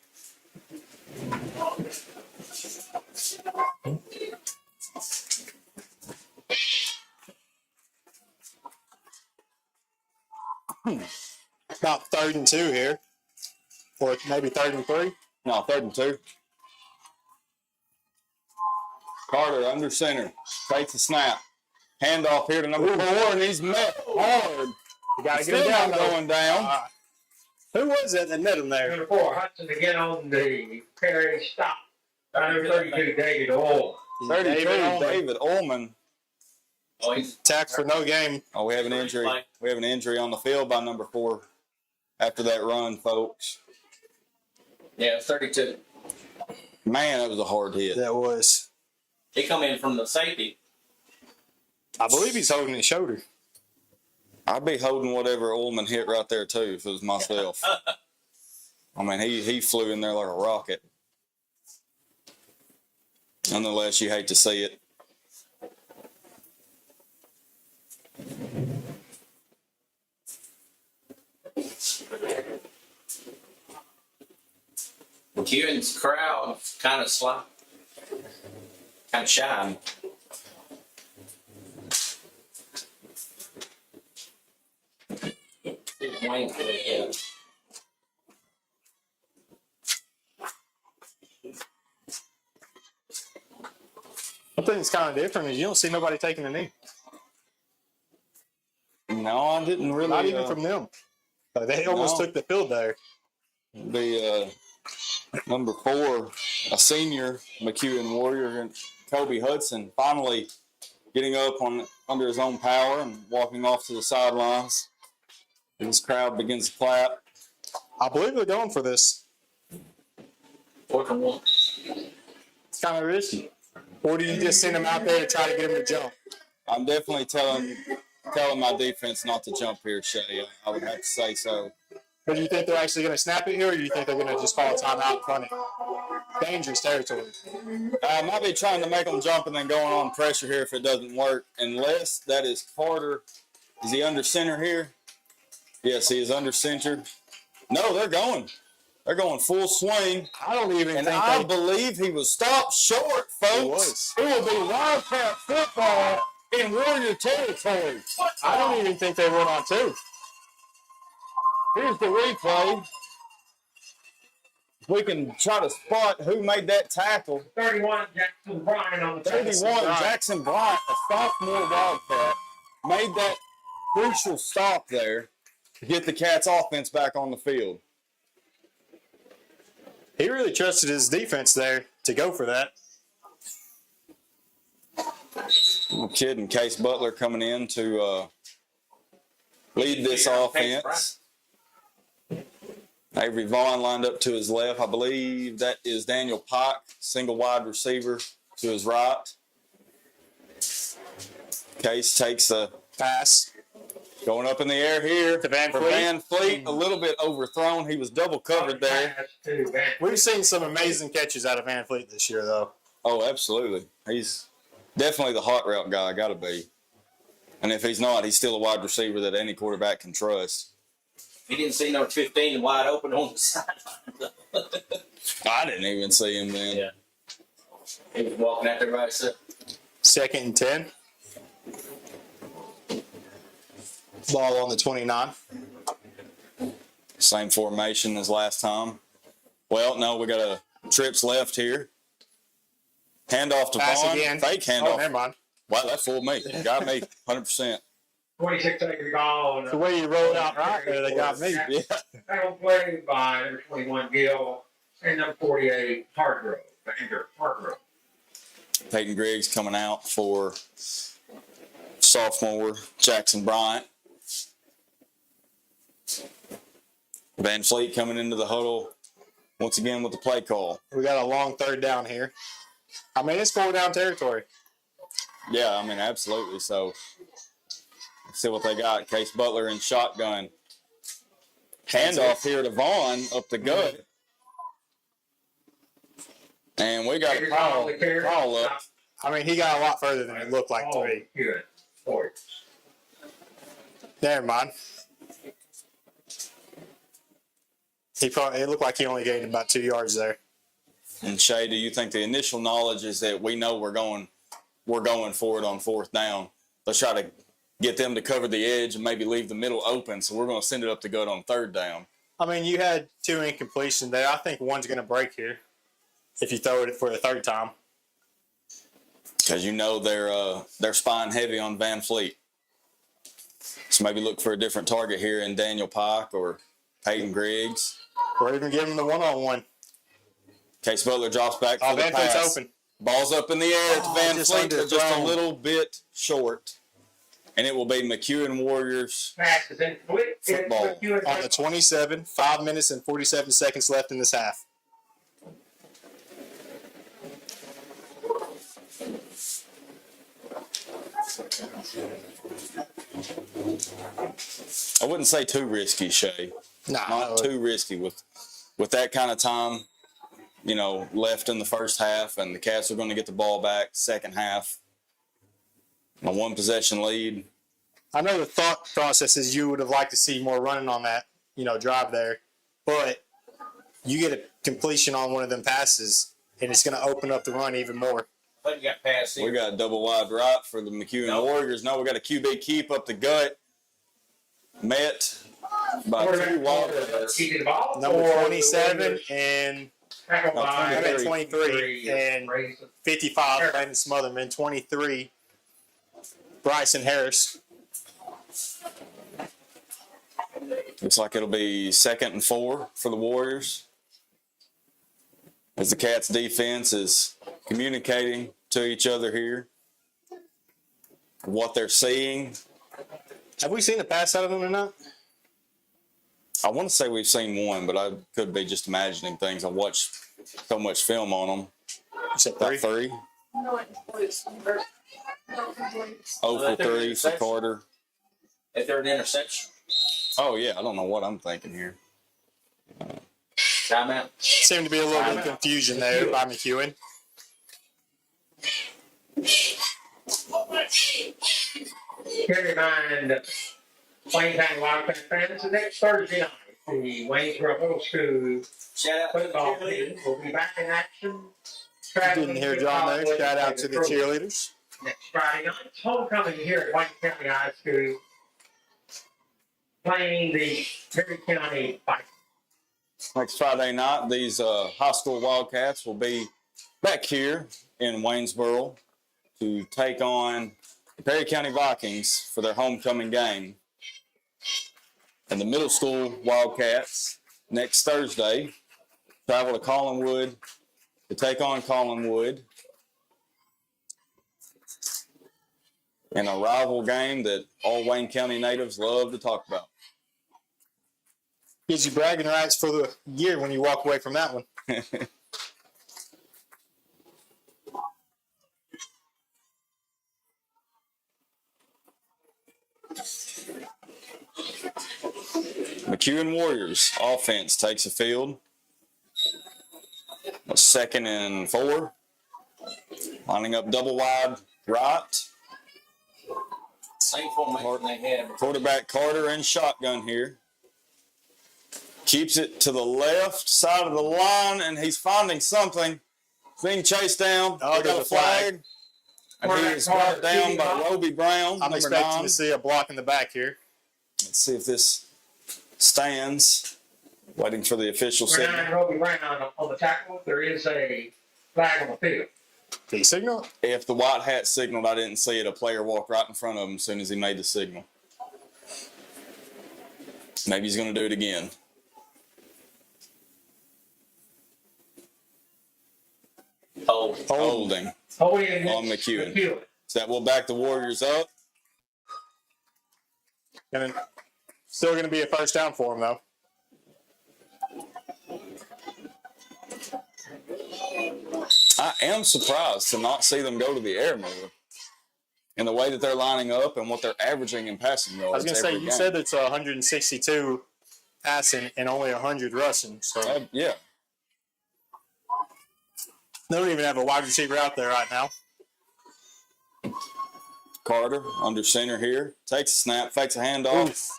About 3rd and 2 here. Or maybe 3rd and 3. No, 3rd and 2. Carter under center. Takes a snap. Handoff here to number 4, and he's met hard. You got to get Still him down, not though. going down. Who was that met him there? Number 4, Hudson again on the carry stop. Number 32, David Old. 32, David Ullman. Tacked for no game. Oh, we have an injury. We have an injury on the field by number 4 after that run, folks. Yeah, 32. Man, that was a hard hit. That was. He come in from the safety. I believe he's holding his shoulder. I'd be holding whatever Ullman hit right there, too, if it was myself. I mean, he flew in there like a rocket. Nonetheless, you hate to see it. McEwen's crowd kind of slow, kind of shy. Wayne for the One thing that's kind of different is you don't see nobody taking a knee. No, I didn't really. Not even from them. Like, they almost No. took the field there. The number 4, a senior McEwen Warrior, and Kobe Hudson finally getting up under his own power and walking off to the sidelines. This crowd begins to clap. I believe they're going for this. 4th and 1. It's kind of risky. Or do you just send them out there to try to get them to jump? I'm definitely telling my defense not to jump here, Shay. I would have to say so. But do you think they're actually going to snap it here, or do you think they're going to just call a timeout and punt it? Dangerous territory. I might be trying to make them jump and then going on pressure here if it doesn't work. Unless that is Carter. Is he under center here? Yes, he is under center. No, they're going. They're going full swing. I don't even And think I believe he was stopped short, folks. It will be Wildcat football in Warrior territory. I don't even think they went on two. Here's the replay. We can try to spot who made that tackle. 31, Jackson Bryan on the 31, Jackson Bryant, a sophomore Wildcat, made that crucial stop there to get the Cats offense back on the field. He really trusted his defense there to go for that. Little kid and Case Butler coming in to lead this offense. Avery Vaughn lined up to his left. I believe that is Daniel Pike, single wide receiver to his right. Case takes a Pass. going up in the air here To Van for Fleet. Van Fleet. A little bit overthrown. He was double covered there. We've seen some amazing catches out of Van Fleet this year, though. Oh, absolutely. He's definitely the hot route guy. Got to be. And if he's not, he's still a wide receiver that any quarterback can trust. You didn't see number 15 wide open on the sideline. I didn't even see him then. Yeah. He was walking out there by himself. 2nd and 10. Ball on the 29. Same formation as last time. Well, no, we got a trips left here. Handoff to Pass Vaughn. again. Fake Oh, handoff. never mind. Wow, that fooled me. Got me 100%. 26-acre ball. The way you rolled out right there, they got me. Yeah. Battle played by number 21, Gill, and number 48, Hargrove. Hargrove. Peyton Griggs coming out for sophomore Jackson Bryant. Van Fleet coming into the huddle once again with the play call. We got a long 3rd down here. I mean, it's 4-down territory. Yeah, I mean, absolutely. So, let's see what they got. Case Butler in shotgun. Handoff here to Vaughn up the gut. And we got a call up. I mean, he got a lot further than it looked like to me. Good. Forward. Never mind. It looked like he only gained about 2 yards there. And Shay, do you think the initial knowledge is that we know we're going for it on 4th down? Let's try to get them to cover the edge and maybe leave the middle open. So we're going to send it up the gut on 3rd down. I mean, you had 2 incompletions there. I think one's going to break here if you throw it for the 3rd time. Because you know they're spine heavy on Van Fleet. So maybe look for a different target here in Daniel Pike or Peyton Griggs. Or even give him the one-on-one. Case Butler drops back for the Van Fleet's pass. open. Ball's up in the air. It's Van just Fleet, but just a underthrown. little bit short. And it will be McEwen Warriors Pass is incomplete. Football. On the 27, 5 minutes and 47 seconds left in this half. I wouldn't say too risky, Shay. Nah, Not too risky with that kind of time, left in the first half, and the Cats are going to get the ball back second half. A 1-possession lead. I know the thought process is you would have liked to see more running on that, drive there. But you get a completion on one of them passes, and it's going to open up the run even more. But you got pass here. We got a double wide right for the McEwen Warriors. No, we got a QB keep up the gut. Met by 2 Wildcats. Keeping the ball. Number Or 27 and tackle by 23 and 55, Brandon Smotherman, 23, Bryson Harris. Looks like it'll be 2nd and 4 for the Warriors. As the Cats defense is communicating to each other here what they're seeing. Have we seen a pass out of them or not? I want to say we've seen one, but I could be just imagining things. I watched so much film on them. You said About 3? 3. 0 for 3 for Carter. If they're an interception. Oh, yeah. I don't know what I'm thinking here. Timeout. Seemed to be a little bit of confusion there by McEwen. Keep in mind, Wayne County Wildcat fans, the next Thursday night, the Waynesboro Middle School Shout out to the football cheerleaders. team will be back in action. Didn't hear John there. Shout out to the cheerleaders. Next Friday night, it's homecoming here at Wayne County High School, playing the Perry County Vikings. Next Friday night, these high school Wildcats will be back here in Waynesboro to take on the Perry County Vikings for their homecoming game. And the middle school Wildcats next Thursday travel to Collinwood to take on Collinwood in a rival game that all Wayne County natives love to talk about. Gives you bragging rights for the year when you walk away from that one. McEwen Warriors offense takes the field. A 2nd and 4. Lining up double wide right. Same formation they had. Quarterback Carter in shotgun here. Keeps it to the left side of the line, and he's finding something. Being chased down. Oh, They got a flag. And he is brought down by Roby Brown, I'm number expecting 9. to see a block in the back here. Let's see if this stands. Waiting for the official We're signal. now Roby Brown on the tackle. There is a flag on the field. Did he signal? If the white hat signaled, I didn't see it. A player walked right in front of him as soon as he made the signal. Maybe he's going to do it again. Holding on McEwen. So that will back the Warriors up. And then still going to be a first down for him, though. I am surprised to not see them go to the air more in the way that they're lining up and what they're averaging in passing yards. I was going to say, every you game. said it's 162 passing and only 100 rushing. So Yeah. they don't even have a wide receiver out there right now. Carter under center here. Takes a snap, fakes a handoff.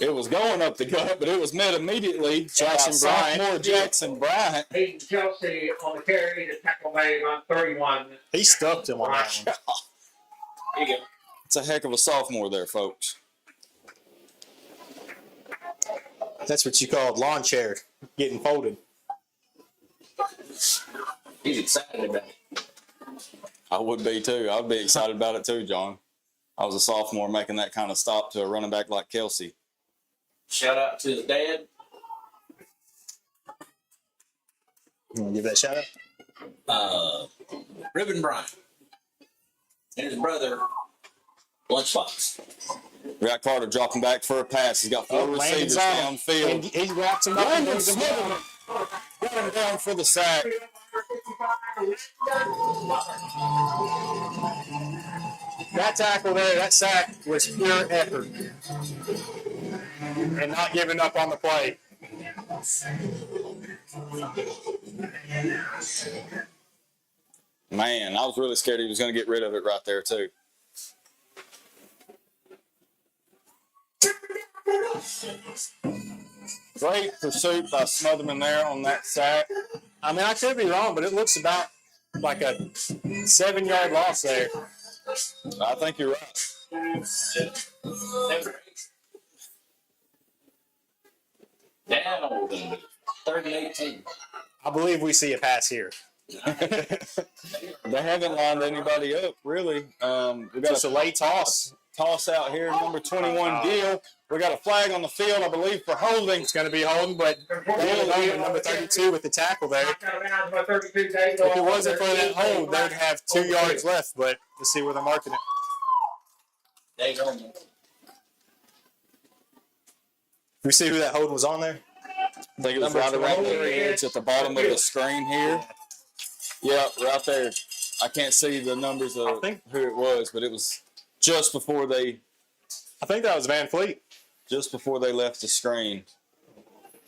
It was going up the gut, but it was met immediately. Jackson Bryant. Sophomore Jackson Bryant. Hayden Kelsey on the carry, the tackle made on 31. He stuffed him on that one. There you go. It's a heck of a sophomore there, folks. That's what you call lawn chair getting folded. He's excited about it. I would be too. I'd be excited about it too, John. I was a sophomore making that kind of stop to a running back like Kelsey. Shout out to his dad. You want to give that shout out? Reuben Bryant. And his brother, Lunchbox. We got Carter dropping back for a pass. He's got 4 receivers downfield. He wraps him up. Landon Smith got him down for the sack. That tackle there, that sack was pure effort. And not giving up on the play. Man, I was really scared he was going to get rid of it right there too. Great pursuit by Smotherman there on that sack. I mean, I could be wrong, but it looks about like a 7-yard loss there. I think you're right. Down 30-18. I believe we see a pass here. They haven't lined anybody up, really. We got Just a late toss. toss out here, number 21, Gill. We got a flag on the field, I believe, for holding. It's going to be holding, but number 32 with the tackle there. If it wasn't for that hold, they'd have 2 yards left, but let's see where they're marking it. There you go. Do we see who that hold was on there? I think it was right around the edge at the bottom of the screen here. Yeah, right there. I can't see the numbers of who it was, but it was just before they that was Van Fleet. Just before they left the screen.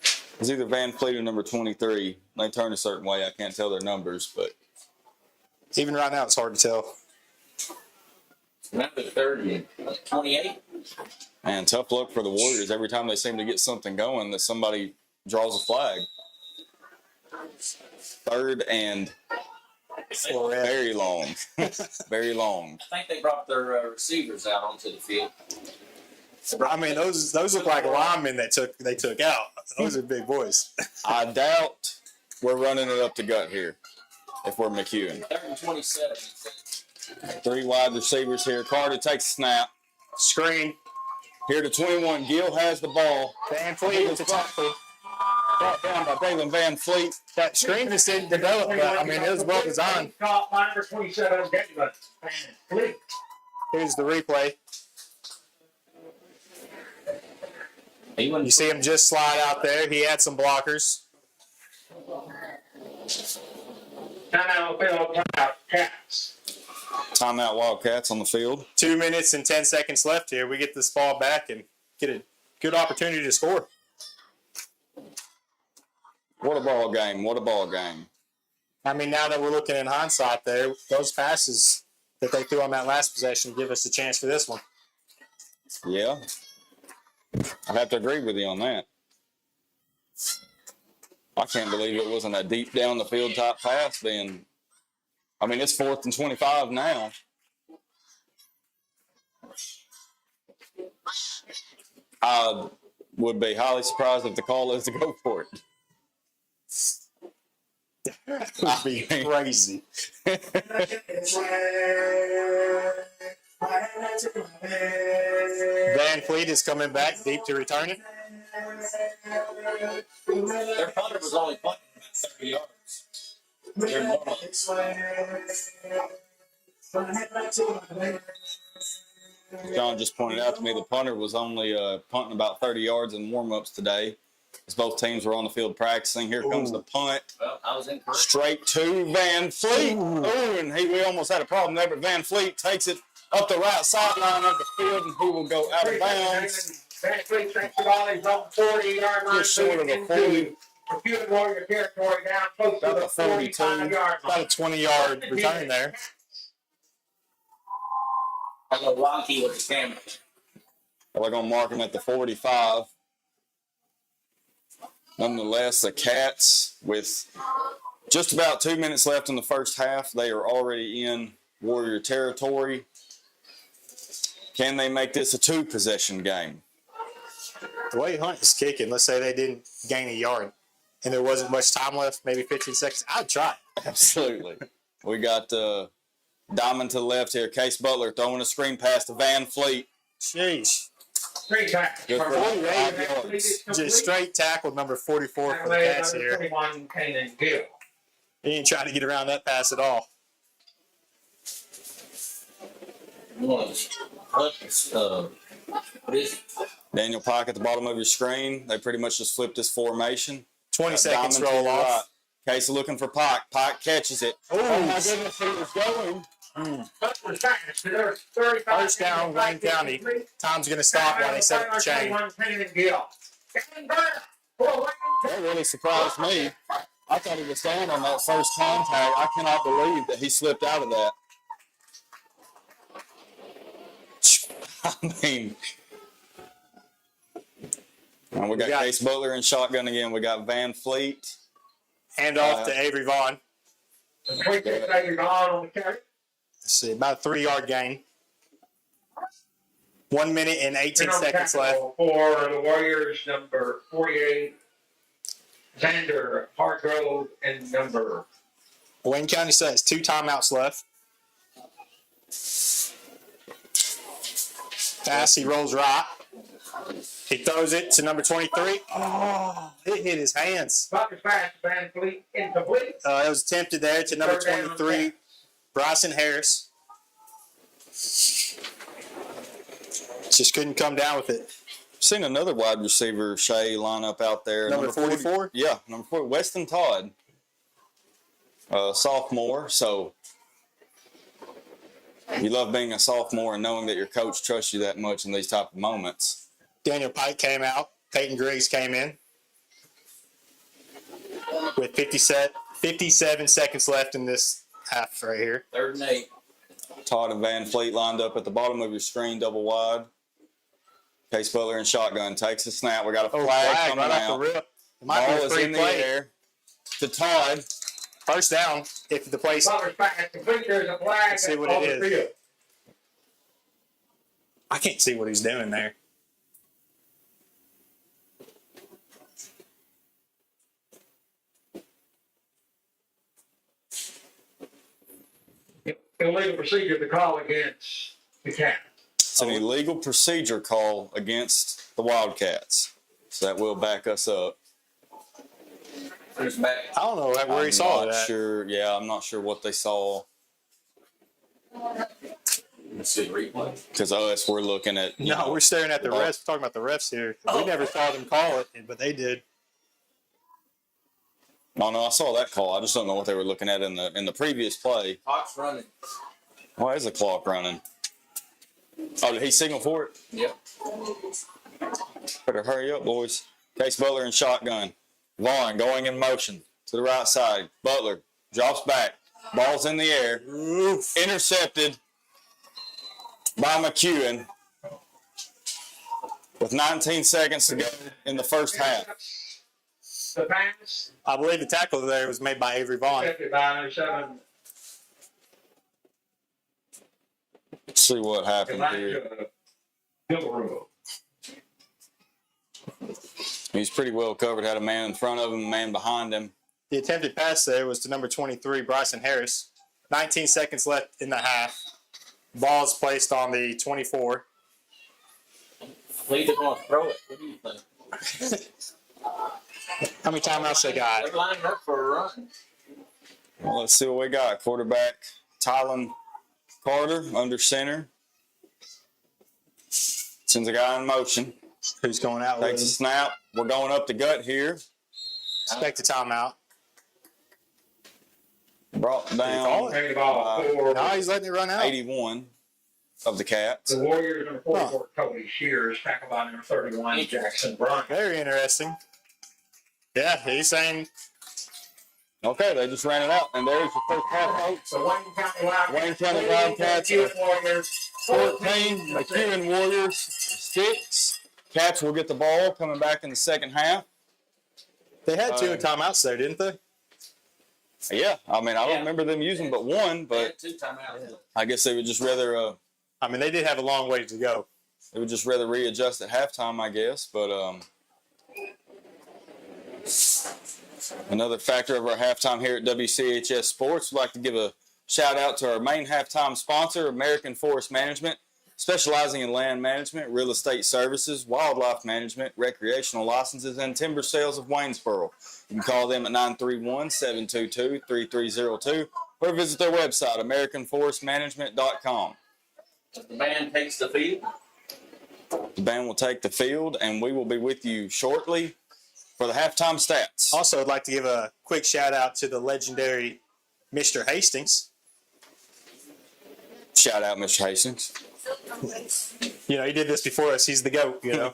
It was either Van Fleet or number 23. They turn a certain way. I can't tell their numbers, but Even right now, it's hard to tell. Number 30, 28. And tough luck for the Warriors. Every time they seem to get something going, that somebody draws a flag. 3rd and very long. Very long. I think they brought their receivers out onto the field. I mean, those look like linemen they took out. Those are big boys. I doubt we're running it up the gut here if we're McEwen. 3rd and 27. 3 wide receivers here. Carter takes a snap. Screen. Here to 21. Gill has the ball. Van Fleet with the tackle. Brought down by Braylon Van Fleet. That screen just didn't develop, but I mean, it was well designed. Caught by number 27, Galen. Fleet. Here's the replay. You see him just slide out there. He had some blockers. Timeout, field, Wildcats. Timeout Wildcats on the field. 2 minutes and 10 seconds left here. We get this ball back and get a good opportunity to score. What a ball game. What a ball game. I mean, now that we're looking in hindsight there, those passes that they threw on that last possession give us a chance for this one. Yeah. I have to agree with you on that. I can't believe it wasn't a deep down the field type pass then. I mean, it's 4th and 25 now. I would be highly surprised if the call is to go for it. That would be crazy. Van Fleet is coming back deep to return it. Their punter was only punting about 30 yards. They're normal. John just pointed out to me the punter was only punting about 30 yards in warm-ups today, as both teams were on the field practicing. Here comes the punt. Well, I was incorrect. Straight to Van Fleet. Ooh, and we almost had a problem there, but Van Fleet takes it up the right sideline of the field, and he will go out of bounds. Van Fleet takes the ball. He's on 40-yard line. Just short of the 40. McEwen Warrior territory down close to About the the 42. 45-yard line. About a 20-yard return there. A little rocky with the camera. We're going to mark him at the 45. Nonetheless, the Cats, with just about 2 minutes left in the first half, they are already in Warrior territory. Can they make this a 2-possession game? The way Hunt is kicking, let's say they didn't gain a yard and there wasn't much time left, maybe 15 seconds, I'd try it. Absolutely. We got Diamond to the left here. Case Butler throwing a screen pass to Van Fleet. Jeez. Straight back. Good for 5 yards. Just straight tackle number 44 for the Cats here. 21, Canaan Gill. He ain't trying to get around that pass at all. What is it? Daniel Pike at the bottom of your screen. They pretty much just flipped this formation. 20 seconds Diamond to roll your off. right. Case looking for Pike. Pike catches it. Oh my goodness, he was going. First down, Wayne County. Time's going to stop while they set up the chain. That really surprised me. I thought he was down on that first contact. I cannot believe that he slipped out of that. I mean, and we got Case Butler in shotgun again. We got Van Fleet. Hand off to Avery Vaughn. Let's see, about a 3-yard gain. 1 minute and 18 seconds left. For the Warriors, number 48, Xander Hargrove, and number. Wayne County still has 2 timeouts left. Pass, he rolls right. He throws it to number 23. Oh, it hit his hands. Buckets pass, Van Fleet, incomplete. It was attempted there to number 23, Bryson Harris. Just couldn't come down with it. Seen another wide receiver, Shay, line up out there. Number 44? Yeah, number 4, Weston Todd. Sophomore, so you love being a sophomore and knowing that your coach trusts you that much in these type of moments. Daniel Pike came out. Peyton Griggs came in. With 57 seconds left in this half right here. 3rd and 8. Todd and Van Fleet lined up at the bottom of your screen, double wide. Case Butler in shotgun takes the snap. We got a Oh, flag flag coming right off out. the rip. It might Ball be a is free in the play. air to Todd. First down if the place. Butler's back complete. There's a flag Let's see what on it the is. field. I can't see what he's doing there. Illegal procedure to call against the Cats. It's an illegal procedure call against the Wildcats. So that will back us up. Who's back? I don't know where he saw I'm not that. sure. Yeah, I'm not sure what they saw. Let's see, replay. Because us, we're looking at. No, we're staring at the refs. We're talking about the refs here. We never saw them call it, but they did. No, I saw that call. I just don't know what they were looking at in the previous play. Clock's running. Why is the clock running? Oh, did he signal for it? Yep. Better hurry up, boys. Case Butler in shotgun. Vaughn going in motion to the right side. Butler drops back. Ball's in the air. Intercepted by McEwen with 19 seconds to go in the first half. The pass. I believe the tackle there was made by Avery Vaughn. Accepted by number 7. Let's see what happened here. Elijah Villarreal. He's pretty well covered. Had a man in front of him, a man behind him. The attempted pass there was to number 23, Bryson Harris. 19 seconds left in the half. Ball is placed on the 24. Leader's going to throw it. What do you think? How many timeouts they got? They're lining up for a run. Well, let's see what we got. Quarterback Tylen Carter under center. Sends a guy in motion. Who's going out with Takes a him? snap. We're going up the gut here. Expect a timeout. Brought call down it? Carry the ball for No, he's letting it run out. 81 of the Cats. the Warriors. Number 44, Cody Shears. Tackled by number 31, Jackson Bryant. Very interesting. Yeah, he's saying Okay, they just ran it out. And there's the first half, folks. So Wayne County Wildcats. Wayne County Wildcats, Warriors. 14. McEwen Warriors 6. Cats will get the ball coming back in the second half. they had two timeouts there, didn't they? Yeah, I mean, I don't remember them using but one, They but had 2 timeouts. I guess they would just rather I mean, they did have a long way to go. readjust at halftime, I guess. But another factor of our halftime here at WCHS Sports, we'd like to give a shout out to our main halftime sponsor, American Forest Management, specializing in land management, real estate services, wildlife management, recreational licenses, and timber sales of Waynesboro. You can call them at 931-722-3302 or visit their website, AmericanForestManagement.com. The band takes the field. The band will take the field, and we will be with you shortly for the halftime stats. Also, I'd like to give a quick shout out to the legendary Mr. Hastings. Shout out, Mr. Hastings. You know, he did this before us. He's the GOAT, you know.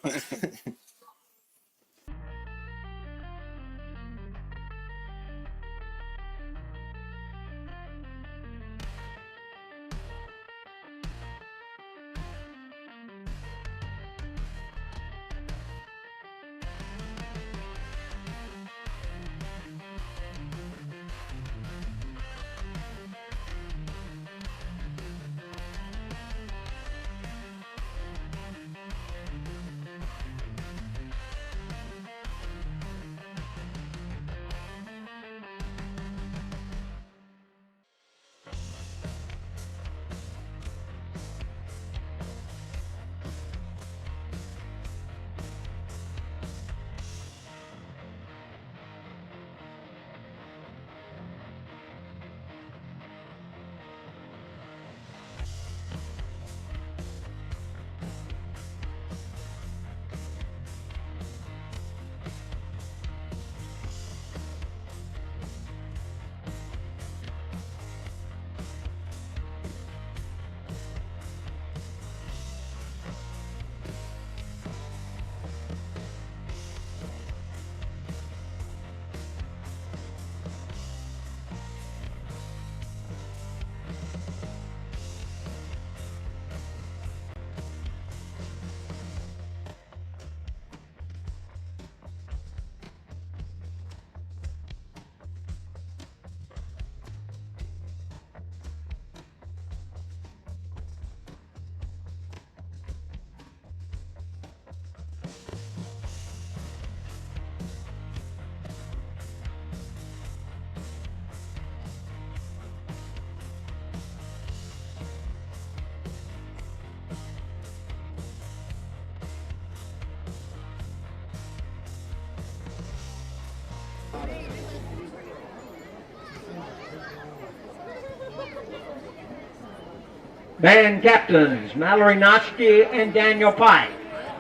Band captains Mallory Notsky and Daniel Pike.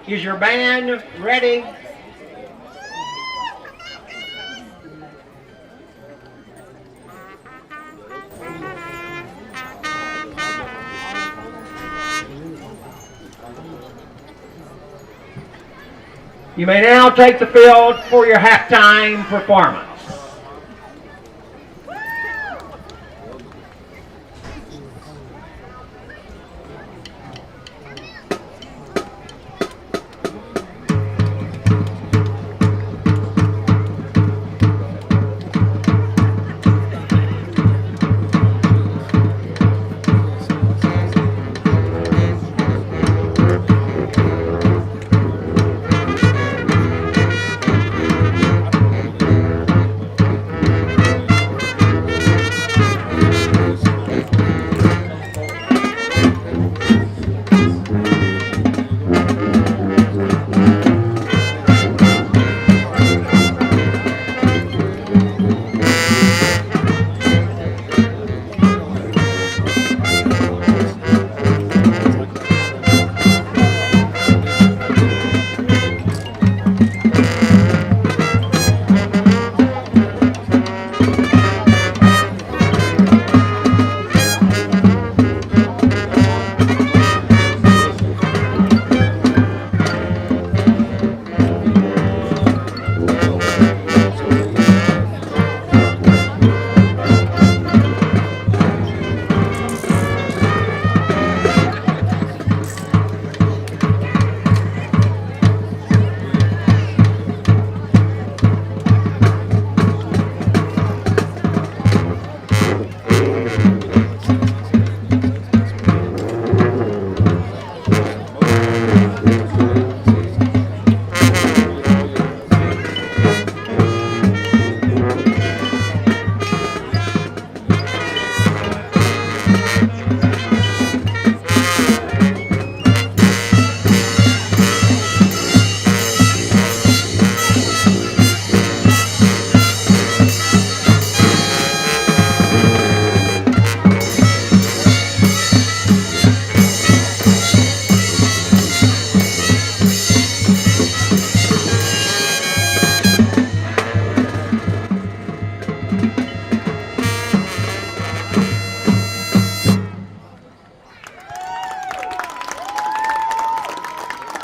Is your band ready? You may now take the field for your halftime performance.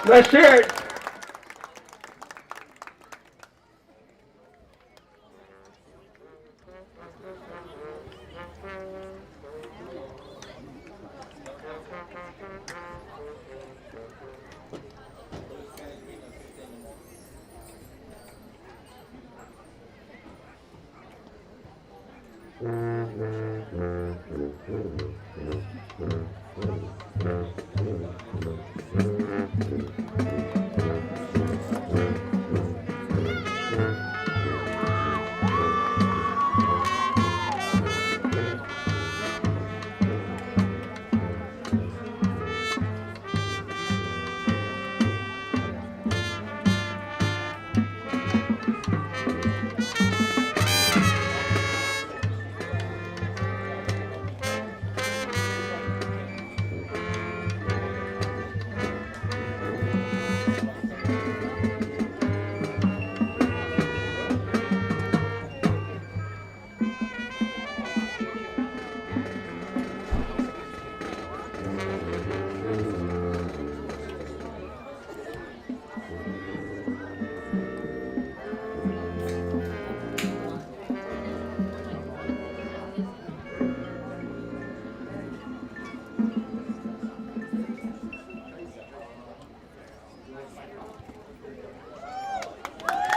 Let's hear it.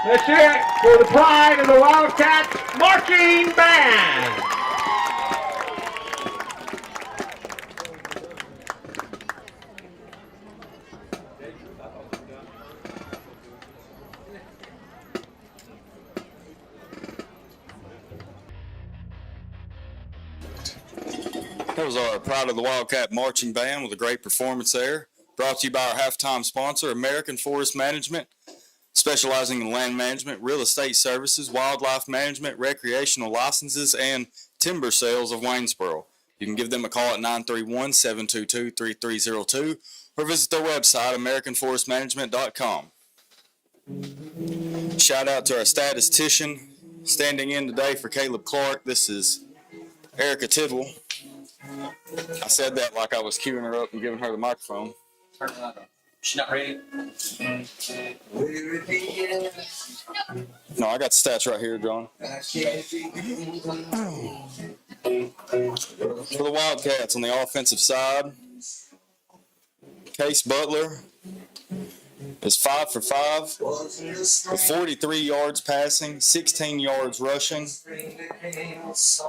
Let's hear it for the pride of the Wildcats marching band. That was our Pride of the Wildcat Marching Band with a great performance there. Brought to you by our halftime sponsor, American Forest Management, specializing in land management, real estate services, wildlife management, recreational licenses, and timber sales of Waynesboro. You can give them a call at 931-722-3302 or visit their website, AmericanForestManagement.com. Shout out to our statistician standing in today for Caleb Clark. This is Erica Tidwell. I said that like I was queuing her up and giving her the microphone. She's not ready. No, I got the stats right here, John. For the Wildcats on the offensive side, Case Butler is 5 for 5 with 43 yards passing, 16 yards rushing.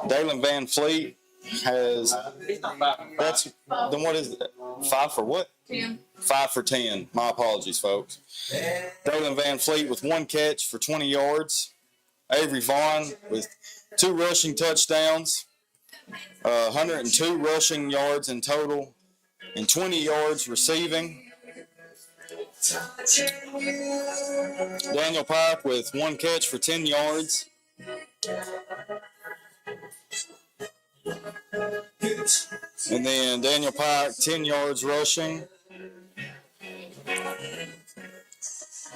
Dalen Van Fleet has, then what is it? 5 for what? 10. 5 for 10. My apologies, folks. Dalen Van Fleet with 1 catch for 20 yards. Avery Vaughn with 2 rushing touchdowns, 102 rushing yards in total, and 20 yards receiving. Daniel Pike with 1 catch for 10 yards. And then Daniel Pike, 10 yards rushing.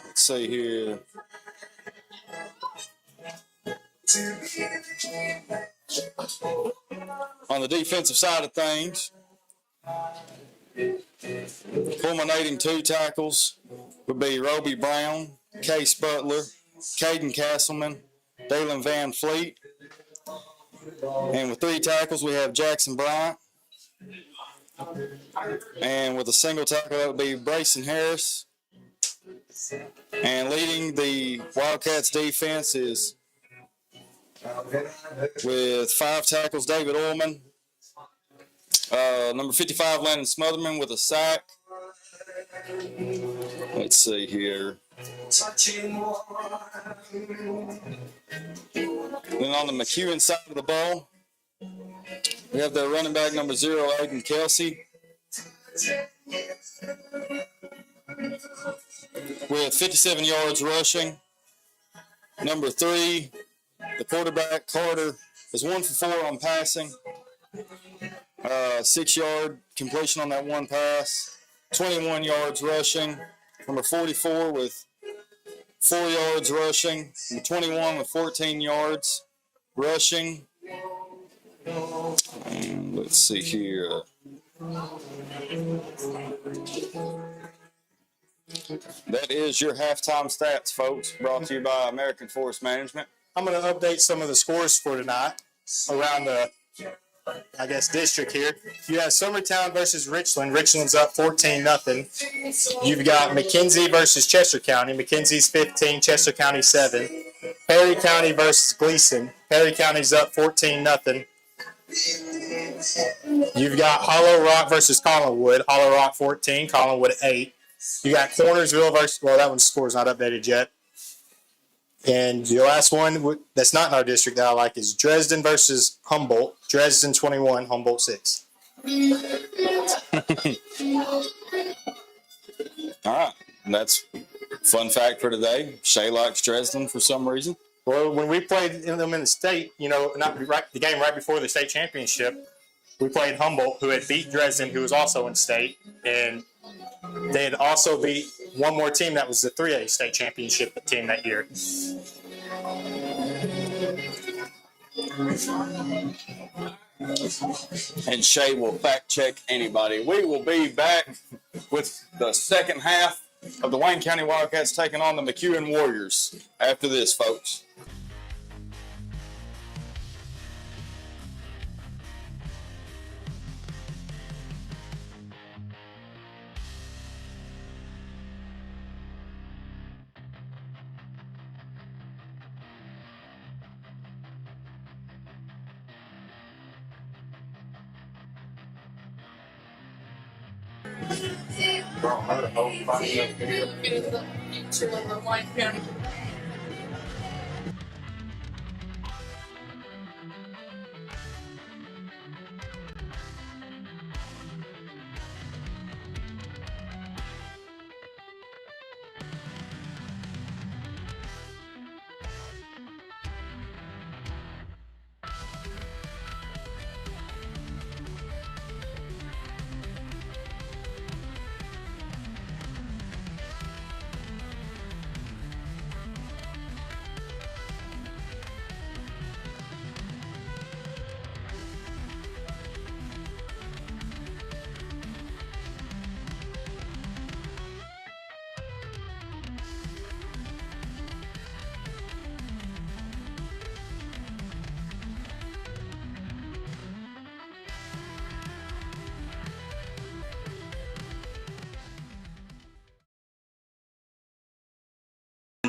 Let's see here. On the defensive side of things, culminating 2 tackles would be Roby Brown, Case Butler, Caden Castleman, Dalen Van Fleet. And with 3 tackles, we have Jackson Bryant. And with a single tackle, that would be Brayson Harris. And leading the Wildcats defense is, with 5 tackles, David Ullman. Number 55, Landon Smotherman with a sack. Let's see here. Then on the McEwen side of the ball, we have their running back number 0, Aiden Kelsey, with 57 yards rushing. Number 3, the quarterback, Carter, is 1 for 4 on passing. 6-yard completion on that 1 pass. 21 yards rushing. Number 44 with 4 yards rushing. Number 21 with 14 yards rushing. And let's see here. That is your halftime stats, folks, brought to you by American Forest Management. I'm going to update some of the scores for tonight around the, district here. You have Summertown versus Richland. Richland's up 14-0. You've got McKenzie versus Chester County. McKenzie's 15, Chester County 7. Perry County versus Gleason. Perry County's up 14-0. You've got Hollow Rock versus Collinwood. Hollow Rock 14, Collinwood 8. You got Cornersville versus, that one's score's not updated yet. And your last one that's not in our district that I like is Dresden versus Humboldt. Dresden 21, Humboldt 6. All right. That's fun fact for today. Shay likes Dresden for some reason. Well, when we played them in the state, the game right before the state championship, we played Humboldt, who had beat Dresden, who was also in state. And they had also beat one more team that was the 3A state championship team that year. And Shay will fact check anybody. We will be back with the second half of the Wayne County Wildcats taking on the McEwen Warriors after this, folks.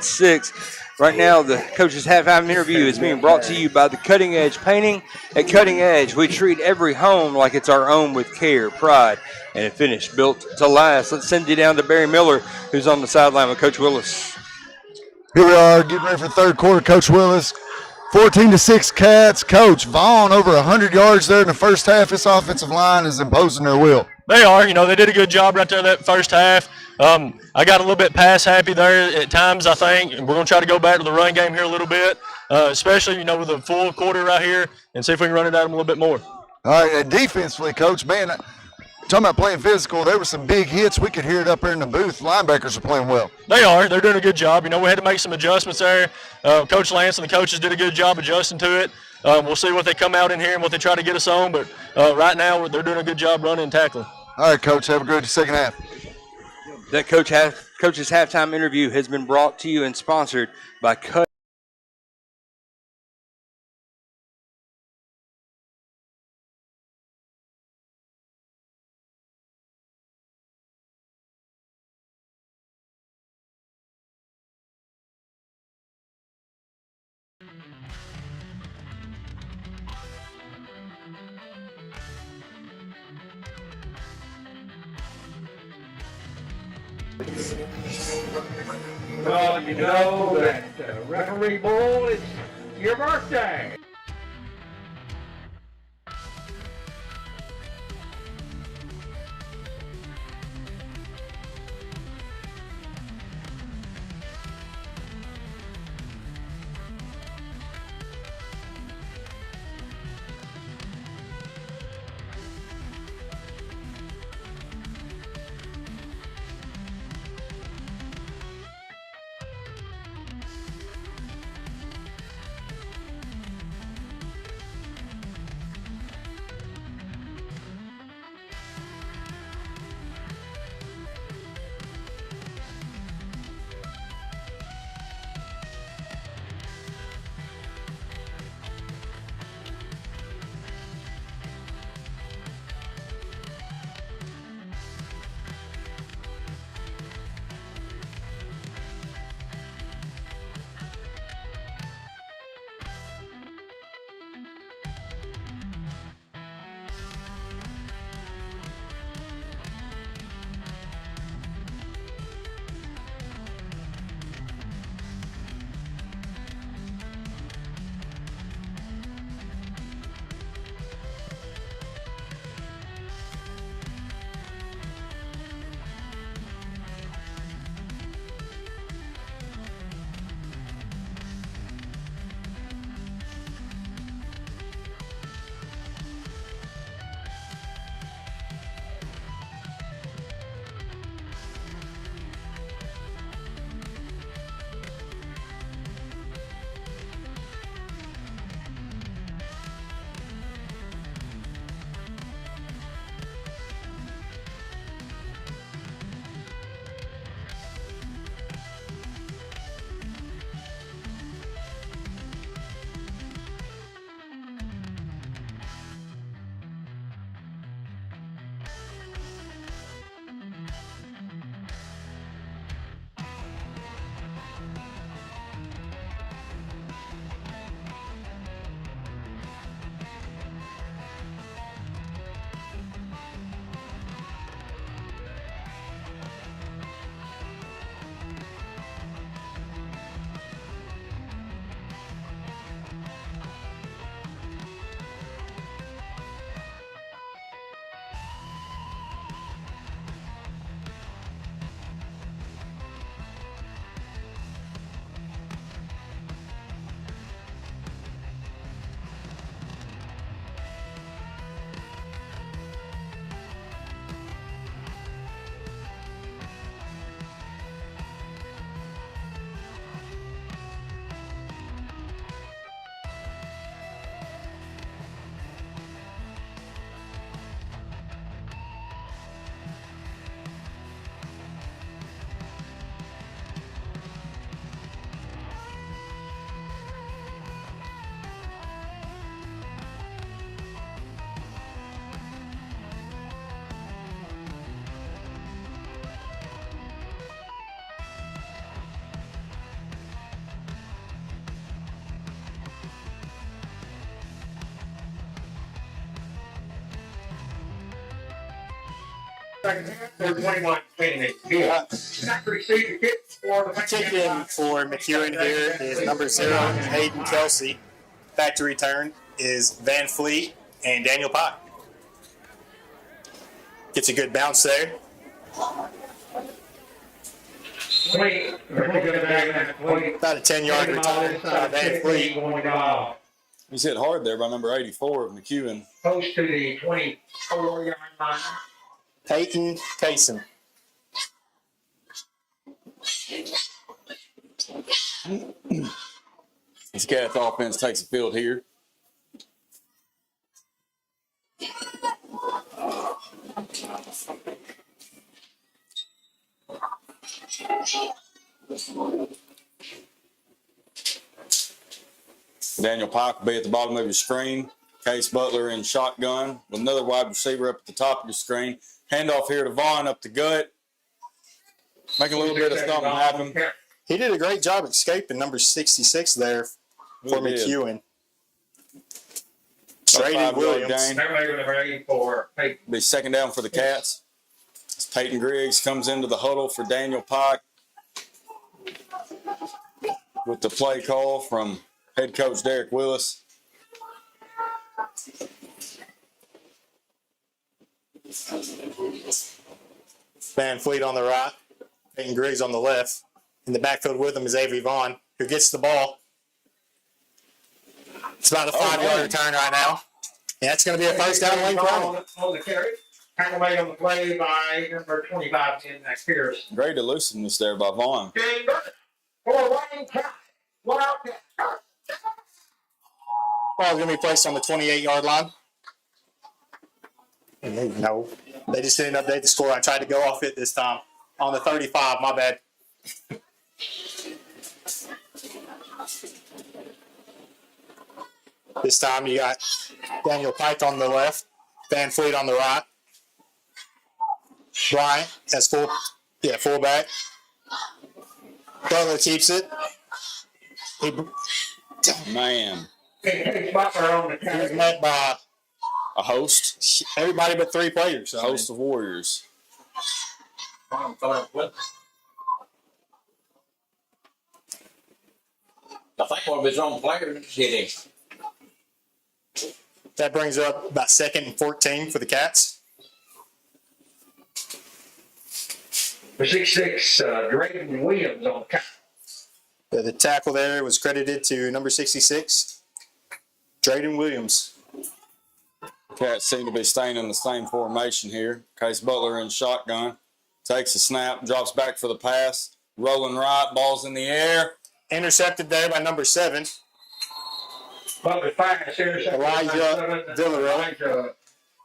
6. Right now, the coach's halftime interview is being brought to you by the Cutting Edge Painting. At Cutting Edge, we treat every home like it's our own with care, pride, and a finish built to last. Let's send you down to Barry Miller, who's on the sideline with Coach Willis. Here we are getting ready for the third quarter. Coach Willis, 14-6 Cats. Coach Vaughn over 100 yards there in the first half. This offensive line is imposing their will. They are. They did a good job right there that first half. I got a little bit pass happy there at times, I think. We're going to try to go back to the run game here a little bit, especially, with a full quarter right here, and see if we can run it at them a little bit more. All right, and defensively, Coach, man, talking about playing physical, there were some big hits. We could hear it up there in the booth. Linebackers are playing well. They are. They're doing a good job. We had to make some adjustments there. Coach Lance and the coaches did a good job adjusting to it. We'll see what they come out in here and what they try to get us on, but right now they're doing a good job running and tackling. All right, Coach, have a good second half. That coach's halftime interview has been brought to you and sponsored by Well, you know that Referee Bull, it's your birthday. second half. Number 21, Keenan Gill. Not receive the kick for the Kicking for McEwen here is number 0, Hayden Kelsey. Back to return is Van Fleet and Daniel Pye. Gets a good bounce there. 20, About a 10-yard return by Van Fleet. going off. He's hit hard there by number 84 of McEwen. Close to the 24-yard line. Peyton Kaysen. This Cats offense takes the field here. Daniel Pike will be at the bottom of your screen. Case Butler in shotgun with another wide receiver up at the top of your screen. Handoff here to Vaughn up the gut. Making a little bit of something happen. He did a great job escaping number 66 there for Really did. McEwen. About a Trading 5-yard Williams. gain. Number 84, Peyton. Be second down for the Cats. As Peyton Griggs comes into the huddle for Daniel Pike with the play call from head coach Derek Willis. Van Fleet on the right, Peyton Griggs on the left. In the backfield with him is Avery Vaughn, who gets the ball. It's about a 5-yard return right now. And that's going to be a first down lane for him. On the carry. Tackle made on the play by number 25 in that Pierce. Great elusiveness there by Vaughn. For Wayne County Wildcats. Ball's going to be placed on the 28-yard line. No, they just didn't update the score. I tried to go off it this time. On the 35, my bad. This time you got Daniel Pike on the left, Van Fleet on the right. Bryant as fullback. Butler keeps it. Man, Case Butler on the He was carry. met by a host. everybody but 3 players. A host of Warriors. I think one of his own players hit him. That brings up about 2nd and 14 for the Cats. The 6'6", Drayden Williams on the carry. The tackle there was credited to number 66, Drayden Williams. Cats seem to be staying in the same formation here. Case Butler in shotgun. Takes a snap, drops back for the pass. Rolling right, ball's in the air. Intercepted there by number 7. Butler fast interception. Elijah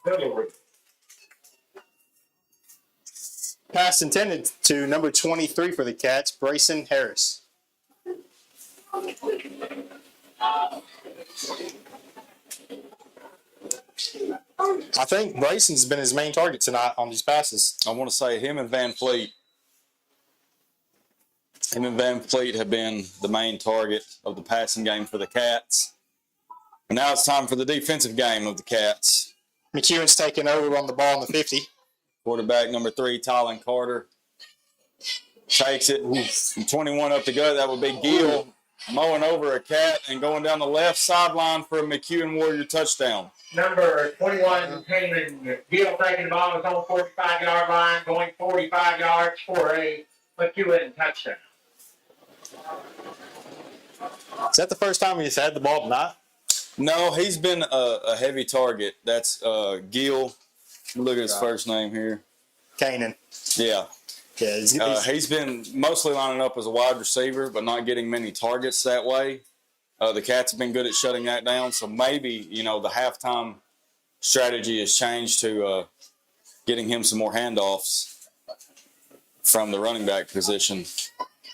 Villarreal. Pass intended to number 23 for the Cats, Brayson Harris. I think Brayson's been his main target tonight on these passes. I want to say him and Van Fleet. Him and Van Fleet have been the main target of the passing game for the Cats. And now it's time for the defensive game of the Cats. McEwen's taking over on the ball on the 50. Quarterback number 3, Tylen Carter, takes it. From 21 up the gut, that would be Gill mowing over a Cat and going down the left sideline for a McEwen Warrior touchdown. Number 21, Keenan Gill taking the ball on his own 45-yard line, going 45 yards for a McEwen touchdown. Is that the first time he's had the ball tonight? No, he's been a heavy target. That's Gill. Look at his first name here. Kanan. Yeah. Yeah, He's been mostly lining up as a wide receiver, but not getting many targets that way. The Cats have been good at shutting that down, so maybe, the halftime strategy has changed to getting him some more handoffs from the running back position.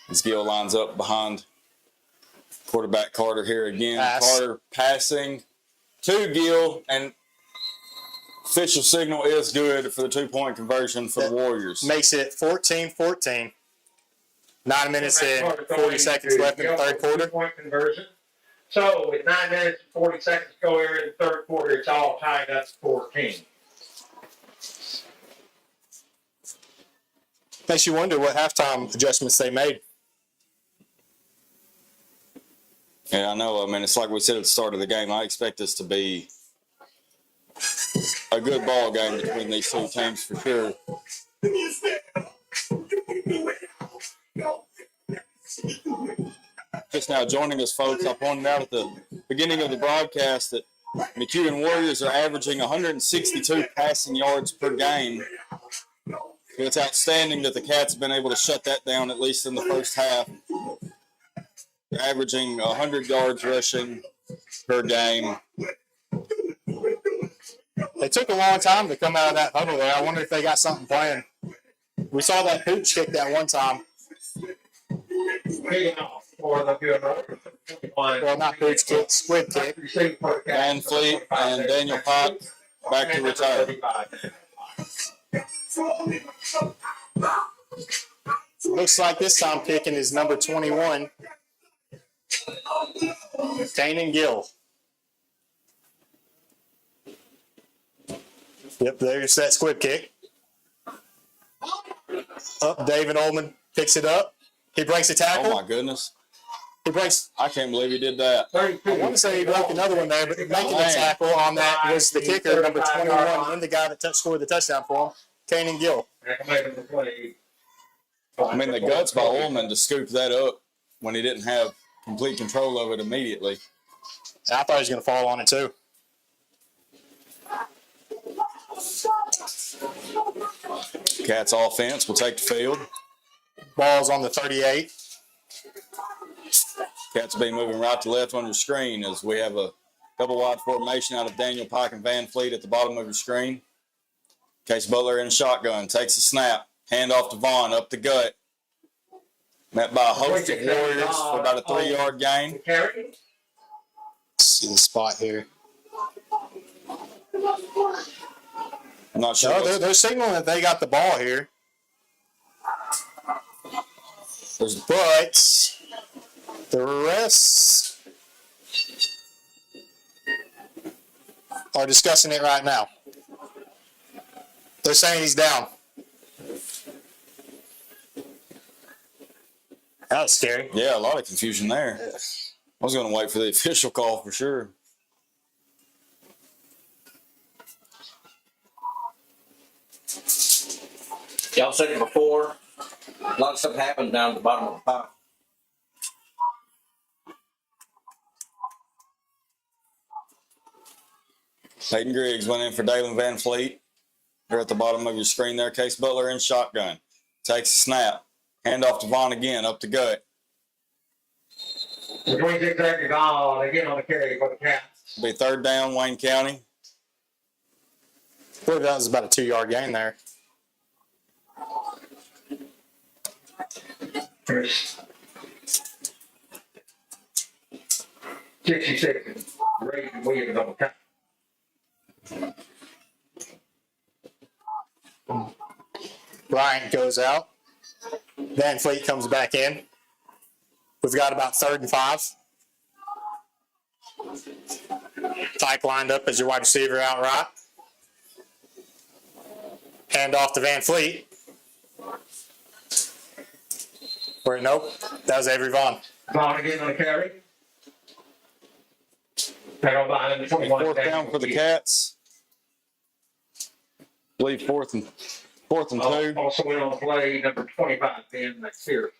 As Gill lines up behind quarterback Carter here again. Pass. Carter passing to Gill, and official signal is good for the 2-point conversion for the Warriors. makes it 14-14. 9 minutes and 40 seconds left in the third quarter. Point conversion. So with 9 minutes and 40 seconds to go here in the third quarter, it's all tied up 14. Makes you wonder what halftime adjustments they made. Yeah, I know. I mean, it's like we said at the start of the game. I expect this to be a good ball game between these two teams for sure. Just now joining us, folks, I pointed out at the beginning of the broadcast that McEwen Warriors are averaging 162 passing yards per game. It's outstanding that the Cats have been able to shut that down, at least in the first half. They're averaging 100 yards rushing per game. They took a long time to come out of that huddle there. I wonder if they got something planned. We saw that pooch kick that one time. Well, not pooch kick, squid kick. Van Fleet and Daniel Pike back to retire. Looks like this time kicking is number 21, Kanan Gill. Yep, there's that squib kick. Up, David Ullman picks it up. He breaks a tackle. Oh, my goodness. He breaks. I can't believe he did that. I want to say he broke another one there, but making the tackle on that was the kicker, number 21, and the guy that scored the touchdown for him, Kanan Gill. I mean, the guts by Ullman to scoop that up when he didn't have complete control of it immediately. I thought he was going to fall on it, too. Cats offense will take the field. Ball's on the 38. Cats will be moving right to left on your screen as we have a double wide formation out of Daniel Pike and Van Fleet at the bottom of your screen. Case Butler in shotgun, takes a snap, hand off to Vaughn, up the gut. Met by a host of Warriors for about a 3-yard gain. See the spot here. I'm not sure. No, they're signaling that they got the ball here. But the refs are discussing it right now. They're saying he's down. That was scary. Yeah, a lot of confusion there. I was going to wait for the official call for sure. Y'all said it before. A lot of stuff happens down at the bottom of the pot. Peyton Griggs went in for Dalen Van Fleet. They're at the bottom of your screen there. Case Butler in shotgun. Takes a snap. Hand off to Vaughn again, up the gut. The 26 active on again on the carry for the Cats. Be third down, Wayne County. I believe that was about a 2-yard gain there. First. 66. Ray Williams on the count. Bryant goes out. Van Fleet comes back in. We've got about 3rd and 5. Tyke lined up as your wide receiver out right. Hand off to Van Fleet. Or nope, that was Avery Vaughn. Vaughn again on the carry. Tackle behind the 21. Fourth down for the Cats. I believe fourth and 2. Also went on the play, number 25, Ben McPherson.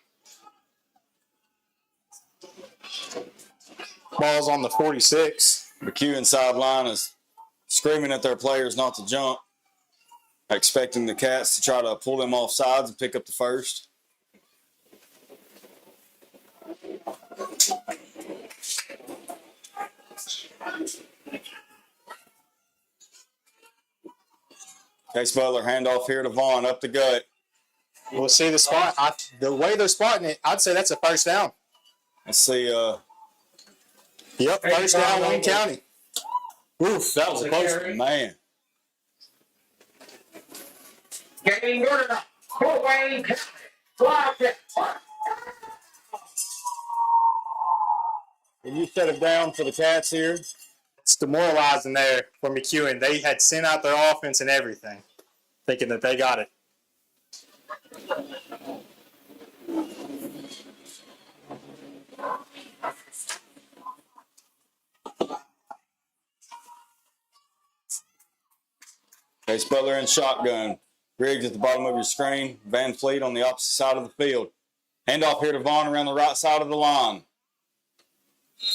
Ball's on the 46. McEwen sideline is screaming at their players not to jump, expecting the Cats to try to pull them off sides and pick up the first. Case Butler, handoff here to Vaughn, up the gut. We'll see the spot. The way they're spotting it, I'd say that's a first down. Let's see. Yep, first down, Wayne County. Oof, that was a close one. Man. Getting good enough. For Wayne County. Can you set it down for the Cats here? It's demoralizing there for McEwen. They had sent out their offense and everything, thinking that they got it. Case Butler in shotgun. Griggs at the bottom of your screen. Van Fleet on the opposite side of the field. Handoff here to Vaughn around the right side of the line.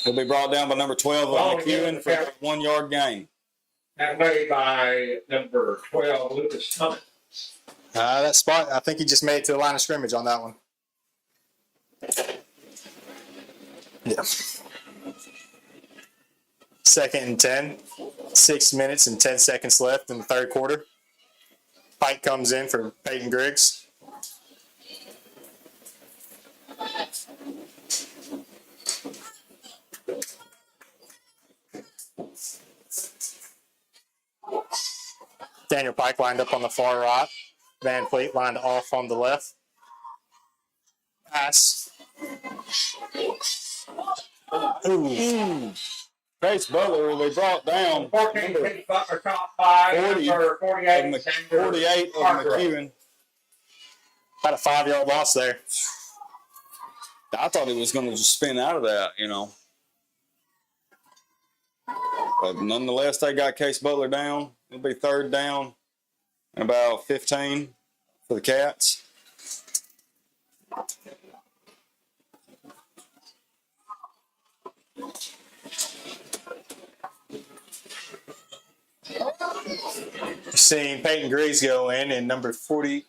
He'll be brought down by number 12 of McEwen for a 1 yard gain. That made by number 12, Lucas Cummins. That spot, I think he just made it to the line of scrimmage on that one. Yeah. 2nd and 10. 6 minutes and 10 seconds left in the third quarter. Pike comes in for Peyton Griggs. Daniel Pike lined up on the far right. Van Fleet lined off on the left. Pass. Ooh. Case Butler will be brought down. 14, Case Butler, top 5, 40 number 48, 48 of McEwen. About a 5 yard loss there. I thought he was going to just spin out of that, you know. But nonetheless, they got Case Butler down. It'll be 3rd down and about 15 for the Cats. Seeing Peyton Griggs go in number 40.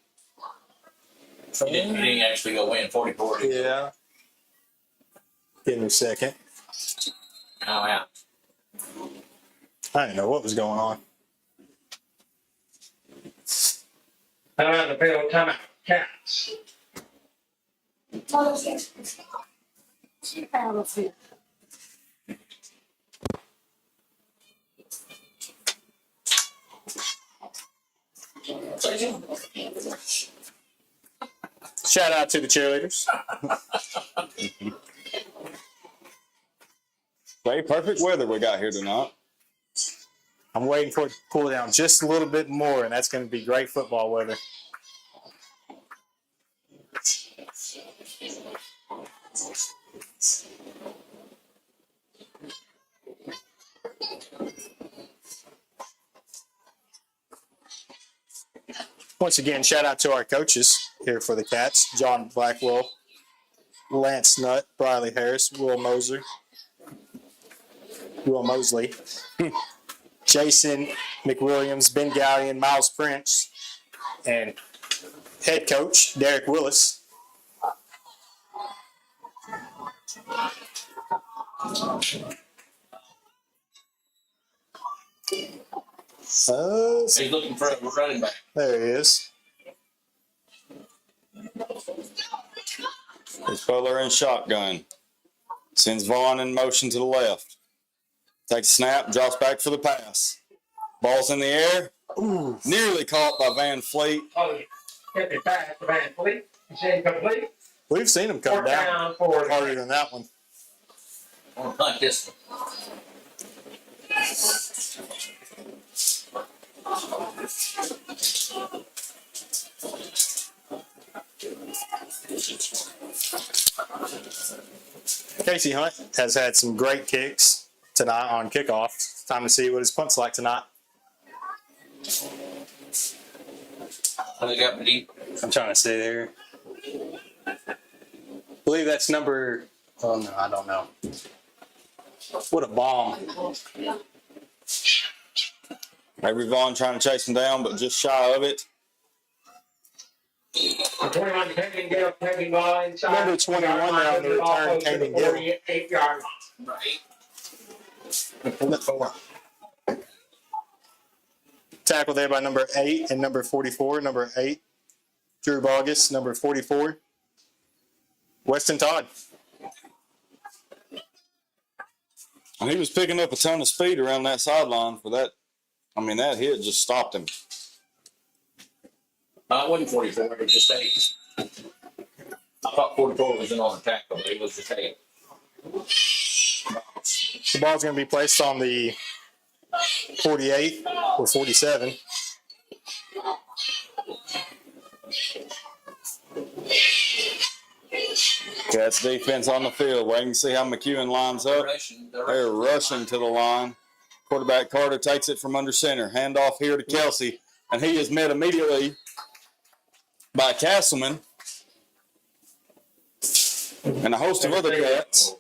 He didn't actually go in 40-40. Yeah. Give me a second. Now out. I didn't know what was going on. Around the field, timeout, Cats. Shout out to the cheerleaders. Very perfect weather we got here tonight. I'm waiting for it to cool down just a little bit more, and that's going to be great football weather. Once again, shout out to our coaches here for the Cats. John Blackwell, Lance Nutt, Briley Harris, Will Mosley, Jason McWilliams, Ben Gallion, Miles Prince, and head coach Derek Willis. He's looking for a running back. There he is. Case Butler in shotgun. Sends Vaughn in motion to the left. Takes a snap, drops back for the pass. Ball's in the air. Ooh. Nearly caught by Van Fleet. Oh, get the pass to Van Fleet. It's incomplete. We've seen him come 4th down down for harder than that one. I want to punt this one. Casey Hunt has had some great kicks tonight on kickoff. It's time to see what his punt's like tonight. They got me deep. I'm trying to see there. I believe that's number. Oh no, I don't know. What a bomb! Maybe Vaughn trying to chase him down, but just shy of it. 21, Kenyon Gill, taking ball inside. Number 21 there on the return, Kenyon Gill. 48-yard line. Right. Tackled there by number 8 and number 44. Number 8, Drew Bogus. Number 44, Weston Todd. And he was picking up a ton of speed around that sideline for that. I mean, that hit just stopped him. It wasn't 44, it was just 8. I thought 44 was in on the tackle, but it was just 8. The ball's going to be placed on the 48 or 47. Cats defense on the field, waiting to see how McEwen lines up. They're rushing to the line. Quarterback Carter takes it from under center. Handoff here to Kelsey. and he is met immediately by Castleman and a host of other cats.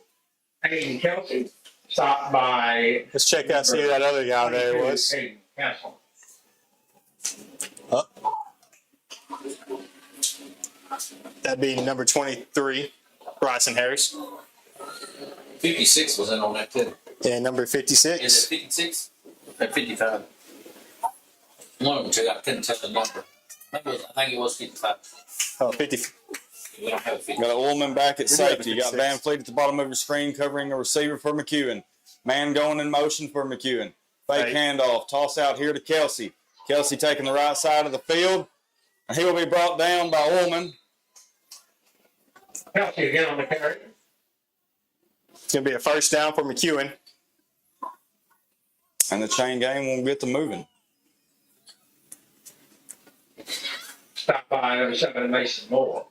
Hayden Kelsey, stopped by. Let's check out, see who that other guy there was. Hayden Castle. Oh. That'd be number 23, Bryson Harris. 56 was in on that too. And number 56. Is it 56 or 55? One of them two. I couldn't tell the number. I think it was 55. Oh, 50. We don't have 50. Got an Ullman back at We do have safety. You got 56. Van Fleet at the bottom of your screen covering a receiver for McEwen. Man going in motion for McEwen. Fake Right. handoff. Toss out here to Kelsey. Kelsey taking the right side of the field. And he will be brought down by Ullman. Kelsey again on the carry. It's going to be a first down for McEwen. And the chain game won't get to moving. Stopped by number 7, Mason Moore.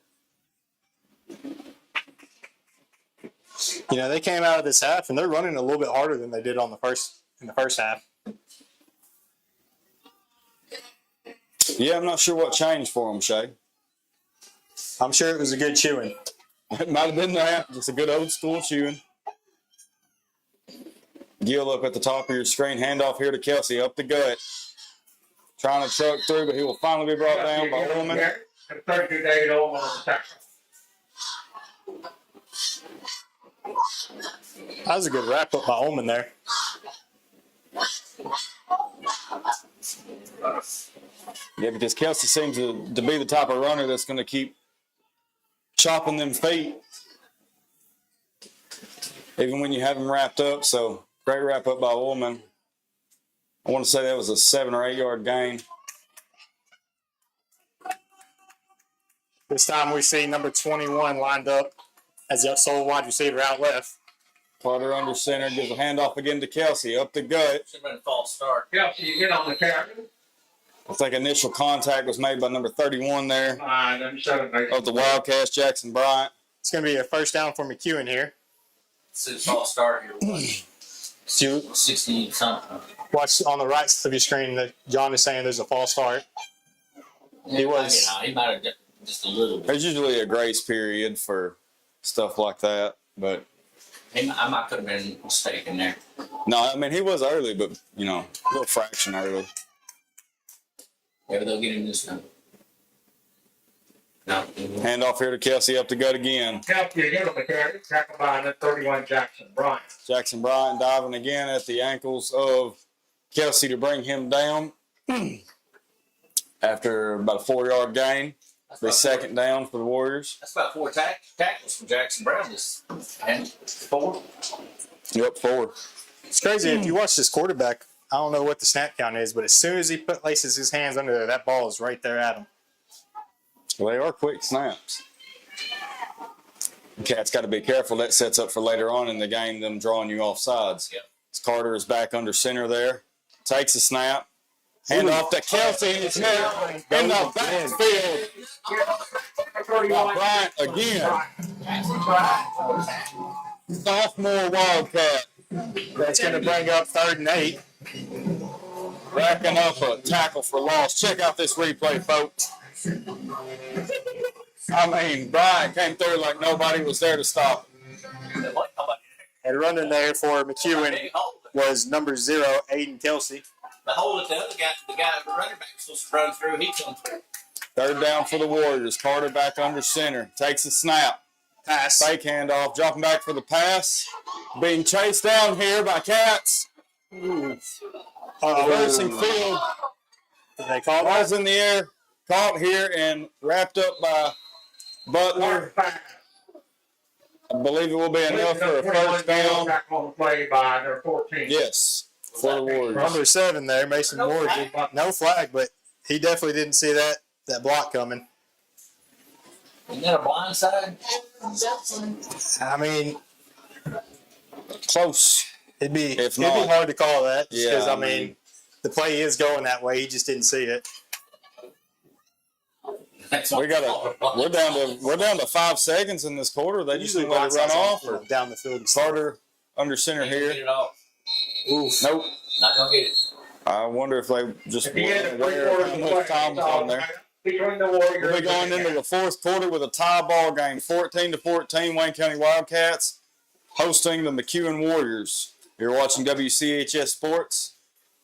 You know, they came out of this half and they're running a little bit harder than they did in the first half. Yeah, I'm not sure what changed for him, Shay. I'm sure it was a good chewing. It might have been that. Just a good old school chewing. Gill up at the top of your screen. Handoff here to Kelsey. Up the gut. Trying to truck through, but he will finally be brought down by Ullman. 32 David Ullman on the tackle. That was a good wrap up by Ullman there. Yeah, because Kelsey seems to be the type of runner that's going to keep chopping them feet, even when you have them wrapped up. So, great wrap up by Ullman. I want to say that was a 7 or 8 yard gain. This time we see number 21 lined up as the sole wide receiver out left. Carter under center, gives a handoff again to Kelsey. Up the gut. Should have been a false start. Kelsey again on the carry. I think initial contact was made by number 31 there By number 7, Mason of the Wildcats, Jackson Bryant. It's going to be a first down for McEwen here. It's a false start here. So 60 something. watch on the right of your screen that John is saying there's a false start. He was. He might have just a little bit. There's usually a grace period for stuff like that, but I might could have been mistaken there. no, I mean, he was early, but, you know, a little fraction early. Maybe they'll get him this time. No. Handoff here to Kelsey, up the gut again. Kelsey again on the carry. Tackled by number 31 Jackson Bryant. Jackson Bryant diving again at the ankles of Kelsey to bring him down after about a 4 yard gain. The second down for the Warriors. That's about 4 tackles from Jackson Brown. And 4. Yep, 4. It's crazy. If you watch this quarterback, I don't know what the snap count is, but as soon as he places his hands under there, that ball is right there at him. Well, they are quick snaps. Cat's got to be careful. That sets up for later on in the game, them drawing you off sides. Yep. Carter is back under center there. Takes a snap. Hand off to Kelsey in his head. In the backfield. Bryant again. Sophomore Wildcat. That's going to bring up 3rd and 8. Racking up a tackle for loss. Check out this replay, folks. I mean, Bryant came through like nobody was there to stop him. And running there for McEwen was number 0, Aiden Kelsey. The hole that the other guy, the running back was supposed to run through, he come through. 3rd down for the Warriors. Carter back under center. Takes a snap. Pass. Fake handoff. Dropping back for the pass. Being chased down here by Cats. Reversing field. Did they call Balls that? in the air. Caught here and wrapped up by Butler. I believe it will be enough for a first down. Tackle on the play by number 14. Yes, for the Warriors. Number 7 there, Mason Moore. No flag, but he definitely didn't see that block coming. Isn't that a blind side? I mean, Close. it'd be If not- hard to call that because Yeah, I mean, the play is going that way. He just didn't see it. We're down to 5 seconds in this quarter. They just let it run off. Or down the field. Carter under center Get here. it off. Oof. Nope. Not gonna get it. I wonder if they just At the end weren't of three aware of quarters how of much time was on there. between the Warriors. We'll be going into the fourth quarter with a tie ball game, 14-14. Wayne County Wildcats hosting the McEwen Warriors. You're watching WCHS Sports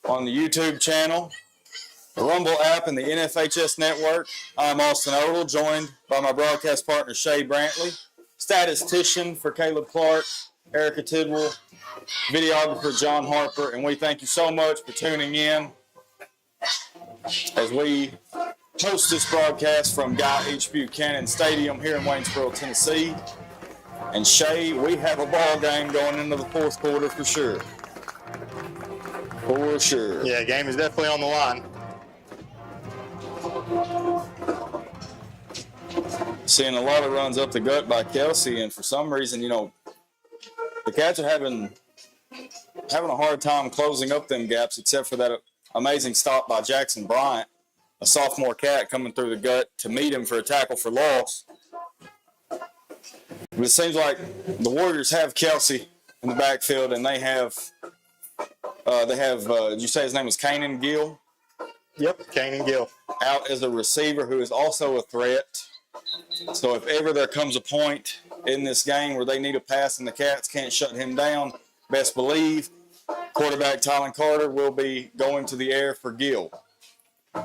on the YouTube channel, the Rumble app, and the NFHS network. I'm Austin Odell, joined by my broadcast partner Shay Brantley, statistician for Caleb Clark, Erica Tidwell, videographer John Harper, and we thank you so much for tuning in as we host this broadcast from Guy H. Buchanan Stadium here in Waynesboro, Tennessee. And Shay, we have a ball game going into the fourth quarter for sure. For sure. Yeah, game is definitely on the line. Seeing a lot of runs up the gut by Kelsey, and for some reason, the Cats are having a hard time closing up them gaps, except for that amazing stop by Jackson Bryant, a sophomore Cat coming through the gut to meet him for a tackle for loss. But it seems like the Warriors have Kelsey in the backfield, and they have did you say his name was Kanan Gill? Yep, Kanan Gill. Out as a receiver who is also a threat. So if ever there comes a point in this game where they need a pass and the Cats can't shut him down, best believe quarterback Tylen Carter will be going to the air for Gill. So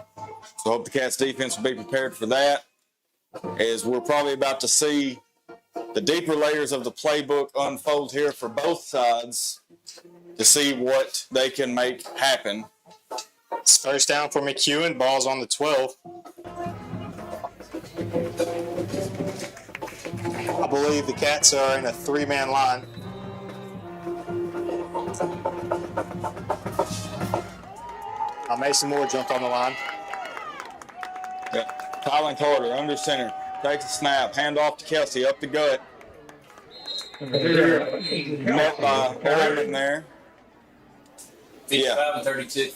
I hope the Cats defense will be prepared for that, as we're probably about to see the deeper layers of the playbook unfold here for both sides to see what they can make happen. It's first down for McEwen. Ball's on the 12. I believe the Cats are in a three-man line. Mason Moore jumped on the line. Yeah. Tylen Carter under center. Takes a snap. Hand off to Kelsey up the gut. Met by Orman there. 55 and 32.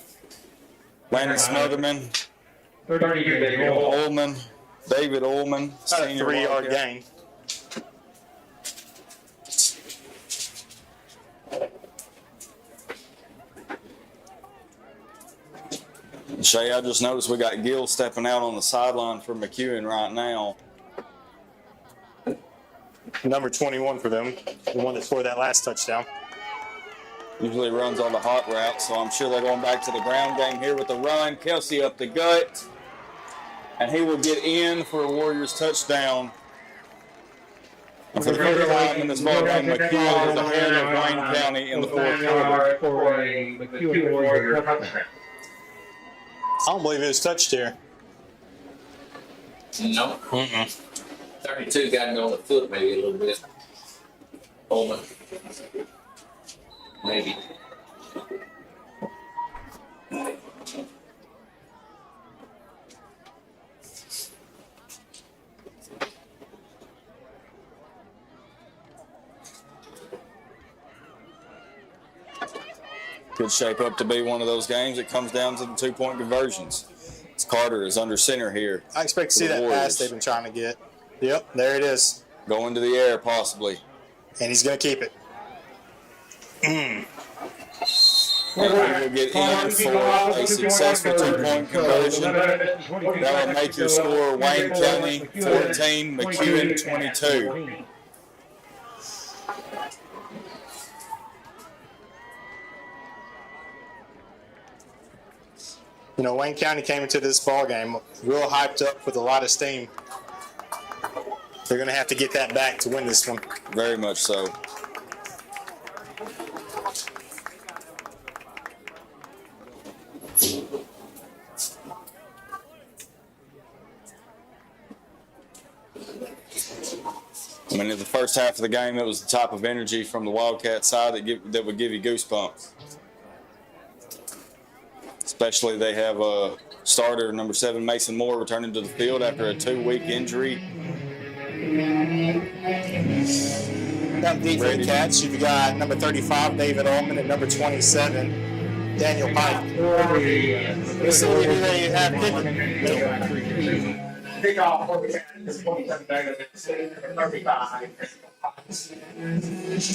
Landon Smotherman. 32, David Ullman. About a 3-yard gain. Shay, I just noticed we got Gill stepping out on the sideline for McEwen right now. Number 21 for them, the one that scored that last touchdown. Usually runs on the hot route, so I'm sure they're going back to the ground game here with the run. Kelsey up the gut, and he will get in for a Warriors touchdown. And for the first time in this ball game, McEwen is ahead of Wayne County in the fourth quarter. For a McEwen Warrior touchdown. I don't believe it was touched here. No. 32 got me on the foot maybe a little bit. Ullman. Maybe. Could shape up to be one of those games. It comes down to the 2-point conversions. Carter is under center here. I expect to see that pass they've been trying to get. Yep, there it is. Going to the air, possibly. And he's going to keep it. And he will get in for a successful 2-point conversion. That will make your score Wayne County 14, McEwen 22. Wayne County came into this ball game real hyped up with a lot of steam. They're going to have to get that back to win this one. Very much so. I mean, in the first half of the game, it was the type of energy from the Wildcat side that would give you goosebumps. Especially they have a starter, number 7, Mason Moore, returning to the field after a 2-week injury. Up deep for the Cats, you've got number 35, David Ullman, and number 27, Daniel Pike. Let's see who they have picking. Kickoff for the Cats, 27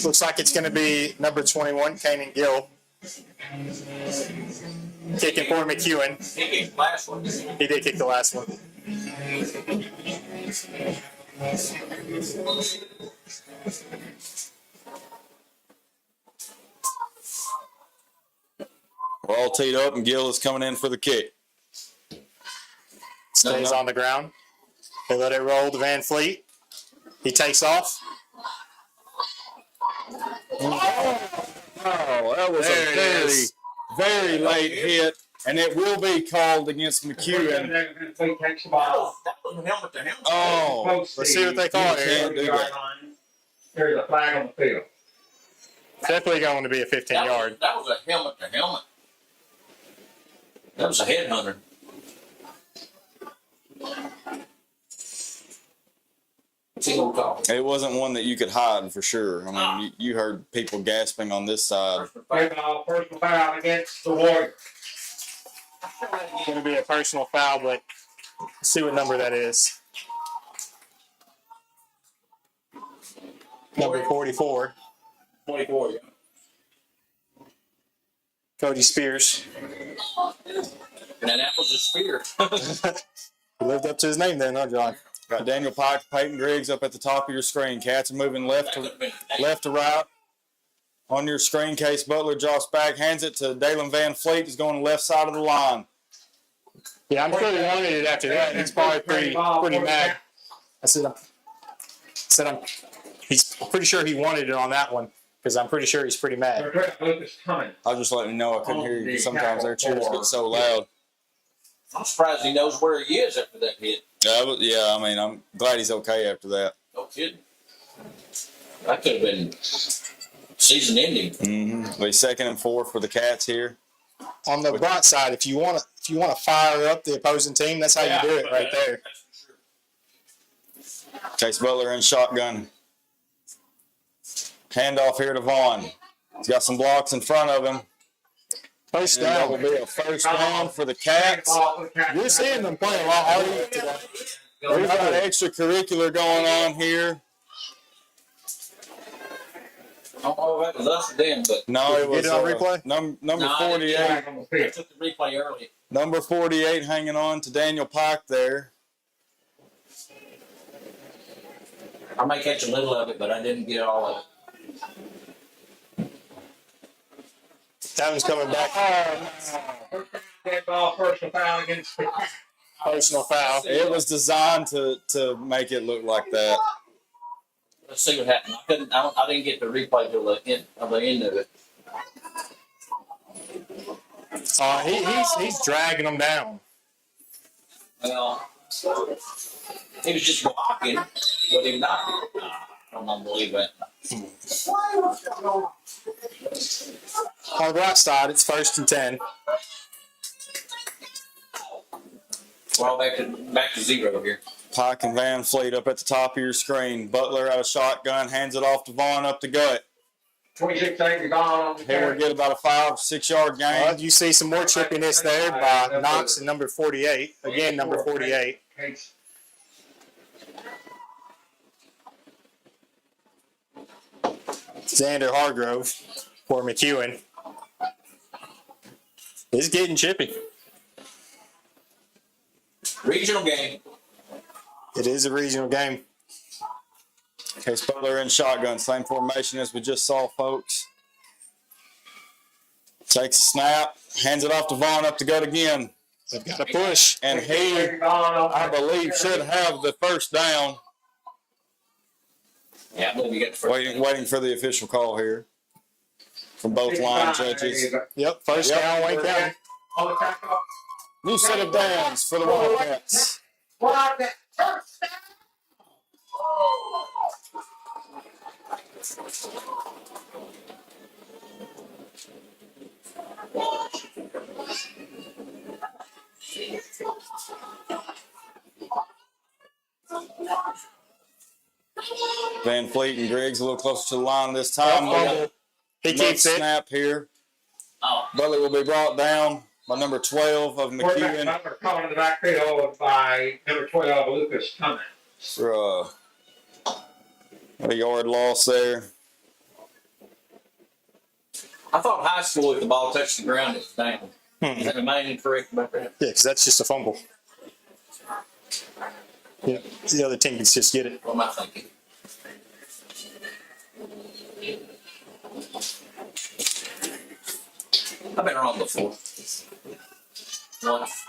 Looks like it's going to be number 21, Kanan Gill. Kicking for McEwen. He kicked the last one. He did kick the last one. We're all teed up, and Gill is coming in for the kick. Stays on the ground. They let it roll to Van Fleet. He takes off. Oh, that was There a it very, is. very late hit, and it will be called against McEwen. Takes the ball. That was helmet to helmet. Oh, Let's see what they call it here. can't do that. There's a flag on the field. Definitely going to be a 15-yard. That was a helmet to helmet. That was a headhunter. Single call. It wasn't one that you could hide for sure. I mean, you heard people gasping on this side. Personal foul against the Warriors. It's going to be a personal foul, but let's see what number that is. Number 44. 24, yeah. Cody Spears. And that was a spear. He lived up to his name then, huh, John? Got Daniel Pike, Peyton Griggs up at the top of your screen. Cats are moving left to right. On your screen, Case Butler drops back, hands it to Dalen Van Fleet. He's going left side of the line. Yeah, I'm sure he wanted it after that. He's probably pretty mad. He's pretty sure he wanted it on that one because I'm pretty sure he's pretty mad. I'll just let you know I couldn't hear you because sometimes their cheers get so loud. I'm surprised he knows where he is after that hit. Yeah, I mean, I'm glad he's okay after that. No kidding. That could have been season ending. Mm-hmm. Be 2nd and 4 for the Cats here. On the bright side, if you want to fire up the opposing team, that's how you do it right there. Chase Butler in shotgun. Handoff here to Vaughn. He's got some blocks in front of him. First And that down. will be a first down for the Cats. You're seeing them playing a lot harder today. We've got extracurricular going on here. I don't know if that was us or them, but No, it was Get it on replay? number No, I 48. I took the replay early. Number 48 hanging on to Daniel Pike there. I may catch a little of it, but I didn't get all of it. That one's coming back. Dead ball, personal foul against the Personal foul. It was designed to make it look like that. Let's see what happened. I didn't get the replay till the end of it. He's dragging them down. Well, he was just blocking, but he not. I don't believe that. On the right side, it's 1st and 10. Well, back to zero here. Pike and Van Fleet up at the top of your screen. Butler out of shotgun, hands it off to Vaughn up the gut. 26 seconds on the Here we get about a 5-6 yard gain. You see some more chippiness there by Knox and number 48. Again, number 48. Xander Hargrove for McEwen. It's getting chippy. Regional game. It is a regional game. Case Butler in shotgun, same formation as we just saw, folks. Takes a snap, hands it off to Vaughn up the gut again. They've got to push. And he, I believe, should have the first down. Yeah, I believe you got the first. Waiting for the official call here from both line judges. Yep, first down, Wayne County. New set of downs for the Wildcats. Van Fleet and Griggs a little closer to the line this time. He keeps it. Snap here. Oh. Butler will be brought down by number 12 of McEwen. Butler calling in the backfield by number 12, Lucas Cummins. For a yard loss there. I thought high school, if the ball touched the ground, it's down. Is that am I incorrect about that? Yeah, because that's just a fumble. Yeah, the other team can just get it. What am I thinking? I've been wrong before. Once.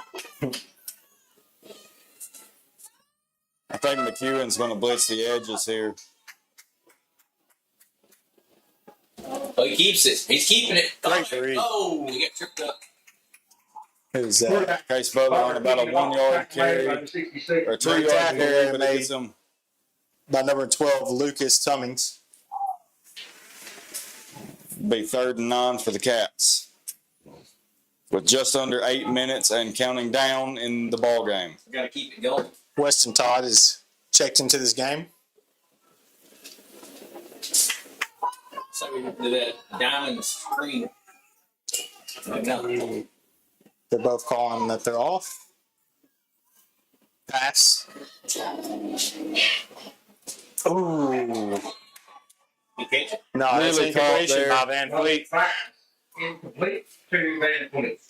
I think McEwen's going to blitz the edges here. Oh, he keeps it. He's keeping it. Great read. Oh, he got tripped up. Who's that? Case Butler on about a 1 yard carry or 2 yard carry, but it gets him. By number 12, Lucas Tummings. Be 3rd and 9 for the Cats. With just under 8 minutes and counting down in the ball game. We got to keep it going. Weston Todd is checked into this game. So we did that diamond screen. No. They're both calling that they're off. Pass. Ooh. You catch it? No, it's Really caught incompletion there. by Van Fleet. Incomplete to Van Fleet.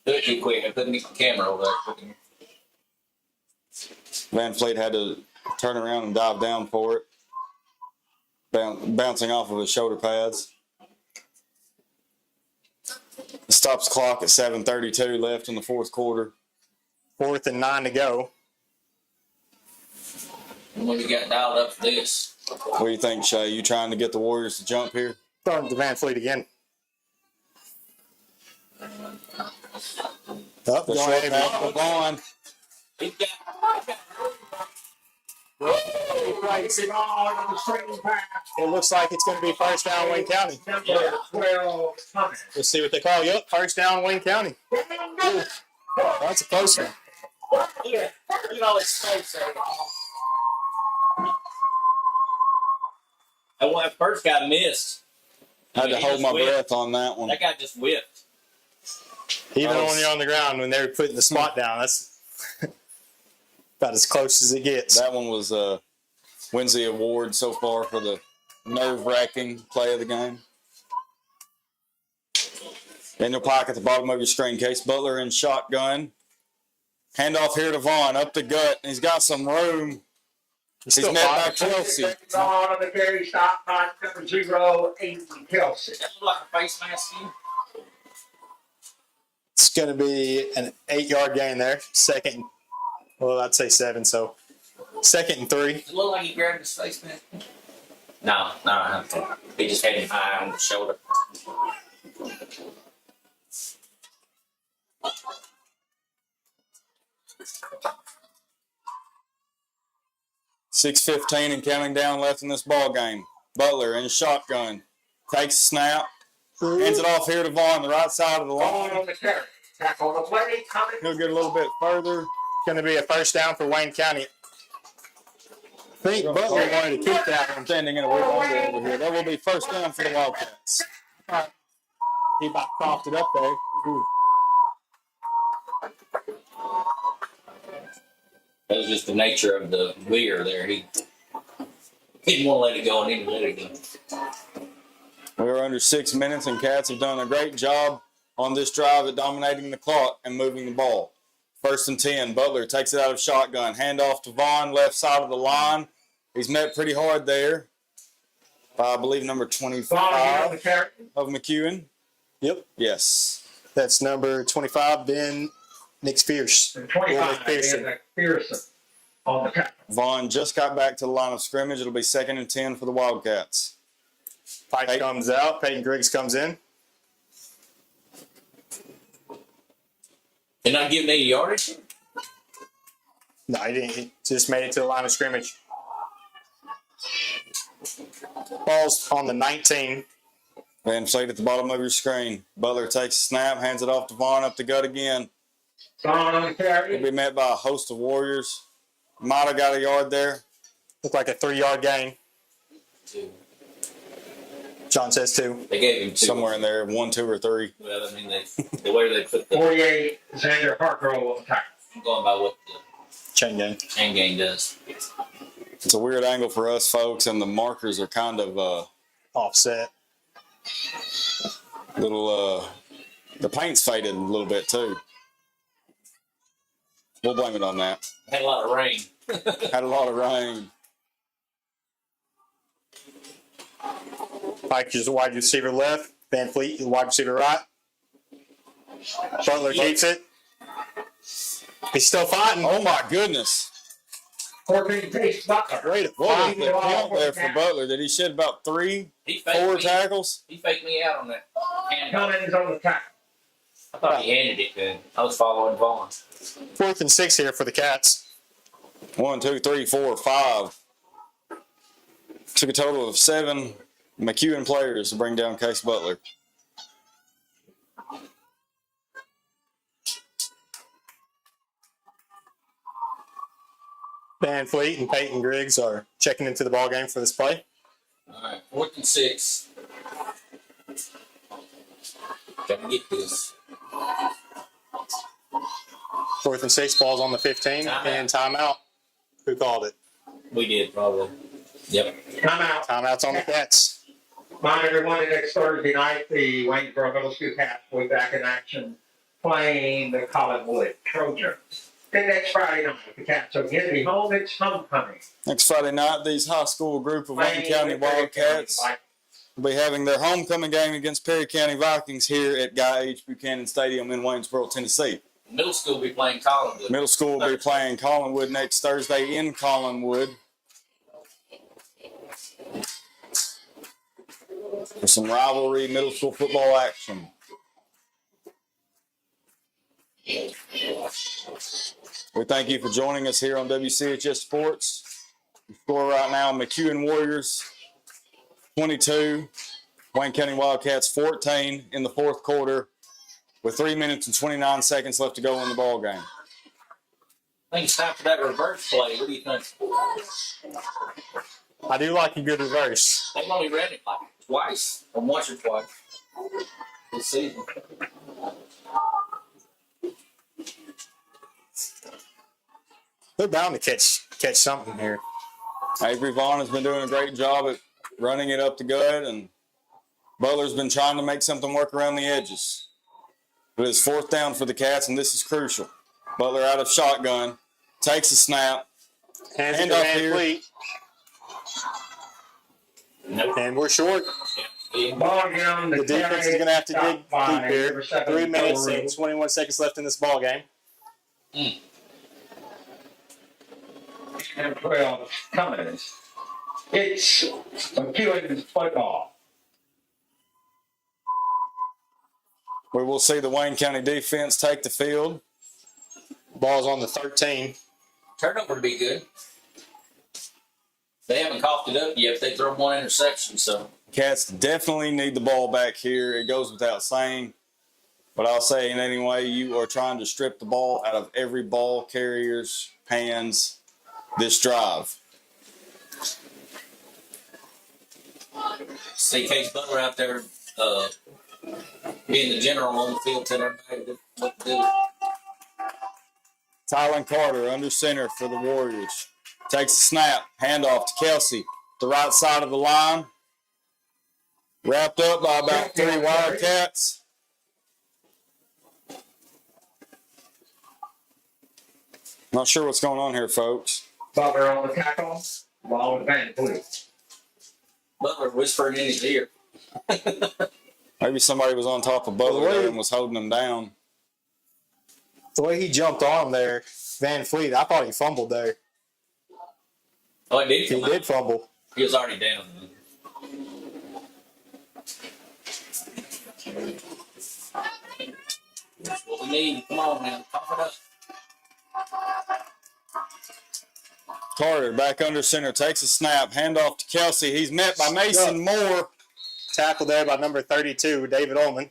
Do it too quick. I couldn't get the camera over there. Van Fleet had to turn around and dive down for it. Bouncing off of his shoulder pads. It stops the clock at 7:32 left in the 4th quarter. 4th and 9 to go. When we got dialed up for this. What do you think, Shay? You trying to get the Warriors to jump here? Throwing to Van Fleet again. Oh, The going short ahead. pass to Vaughn. He got It looks like it's going to be first down, Wayne County. Number 12, Thomas. Let's see what they call. Yep, first down, Wayne County. Ooh, that's a close one. yeah. You know, it's space there. That first guy missed. I had to He hold just my whipped. breath on that one. That guy just whipped. Even Oh. when you're on the ground, when they're putting the spot down, that's about as close as it gets. That one was wins the award so far for the nerve-wracking play of the game. Daniel Pike at the bottom of your screen. Case Butler in shotgun. Handoff here to Vaughn, up the gut. He's got some room. He's Still met by fine. Kelsey. On the carry, stop by number 08, Kelsey. That looked like a face mask to you? It's going to be an 8-yard gain there. Second, well, I'd say 7, so 2nd and 3. It looked like he grabbed his face mask. No, he just had him high on the shoulder. 6:15 and counting down left in this ball game. Butler in shotgun. Takes a snap. Hands it off here to Vaughn, the right side of the Vaughn line. on the carry. Tackle on the play, coming. He'll get a little bit further. Going to be a first down for Wayne County. I think Butler wanted to keep that one. Standing in a weird angle over here. That will be first down for the Wildcats. He about coughed it up there. Ooh. That was just the nature of the vigor there. He didn't want to let it go, and he didn't let it go. We are under 6 minutes, and Cats have done a great job on this drive at dominating the clock and moving the ball. 1st and 10. Butler takes it out of shotgun. Handoff to Vaughn, left side of the line. He's met pretty hard there by, I believe, number Vaughn on the 25 carry. of McEwen. Yep. Yes. That's number 25, Ben Nick Fierce. And 25, Pearson. and Pearson on the tackle. Vaughn just got back to the line of scrimmage. It'll be 2nd and 10 for the Wildcats. Pike comes out. Peyton Griggs comes in. Did not give me any yardage. No, he didn't. He just made it to the line of scrimmage. Ball's on the 19. Van Fleet at the bottom of your screen. Butler takes a snap, hands it off to Vaughn, up the gut again. Vaughn on the He'll carry. be met by a host of Warriors. Might have got a yard there. Looked like a 3-yard gain. Two. John says 2. They gave him two. Somewhere in there, 1, 2, or 3. Well, I mean, the way they put the 48, Xander Hargrove on the tackle. I'm going by what the Chain gang. chain gang does. It's a weird angle for us folks, and the markers are kind of Offset. The paint's faded a little bit too. We'll blame it on that. Had a lot of rain. Had a lot of rain. Pike is the wide receiver left. Van Fleet is the wide receiver right. Butler keeps it. He's still fighting. Oh my goodness. 14 Case Butler. Great. What was the count there for Butler? Did he shed about 4 He faked me. tackles? He faked me out on that. And Cummings on the tackle. I thought he handed it to him. I was following Vaughn. 4th and 6 here for the Cats. 1, 2, 3, 4, 5. Took a total of 7 McEwen players to bring down Case Butler. Van Fleet and Peyton Griggs are checking into the ball game for this play. All right, 4th and 6. Gotta get this. 4th and 6, ball's on the 15, and timeout. Who called it? We did probably. Yep. Timeout. Timeout's on the Cats. Remind everyone that next Thursday night, the Waynesboro Middle School Cats will be back in action playing the Collinwood Trojans. Then next Friday night, the Cats are again to be home. It's homecoming. Next Friday night, these high school group of Wayne County Wildcats will be having their homecoming game against Perry County Vikings here at Guy H. Buchanan Stadium in Waynesboro, Tennessee. Middle school will be playing Collinwood. Middle school will be playing Collinwood next Thursday in Collinwood. For some rivalry middle school football action. We thank you for joining us here on WCHS Sports. The score right now, McEwen Warriors 22, Wayne County Wildcats 14 in the 4th quarter with 3 minutes and 29 seconds left to go in the ball game. I think it's time for that reverse play. What do you think? I do like a good reverse. They've only read it like twice, or once or twice this season. They're bound to catch something here. Avery Vaughn has been doing a great job at running it up the gut, and Butler's been trying to make something work around the edges. But it's 4th down for the Cats, and this is crucial. Butler out of shotgun, takes a snap, Hands it hand to up Van here. Fleet. Nope. And we're short. Ball down. The defense is going to have to dig deep here. 3 minutes and and 21 seconds left in this ball game. And 12 Cummings. It's McEwen's football. We will see the Wayne County defense take the field. Ball's on the 13. Turnover would be good. They haven't coughed it up yet. They throw one interception, so. Cats definitely need the ball back here. It goes without saying. But I'll say in any way, you are trying to strip the ball out of every ball carrier's hands this drive. See Case Butler out there being the general on the field, telling everybody what to do. Tylen Carter under center for the Warriors. Takes a snap, handoff to Kelsey, the right side of the line. Wrapped up by about 3 Wildcats. Not sure what's going on here, folks. Butler on the tackle. Ball with Van Fleet. Butler whispering in his ear. Maybe somebody was on top of Butler there and was holding him down. The way he jumped on him there, Van Fleet, I thought he fumbled there. Oh, he did. He did fumble. He was already down. That's what we need. Come on, man. Cough it up. Carter back under center, takes a snap, handoff to Kelsey. He's met by Mason Moore. Tackled there by number 32, David Ullman.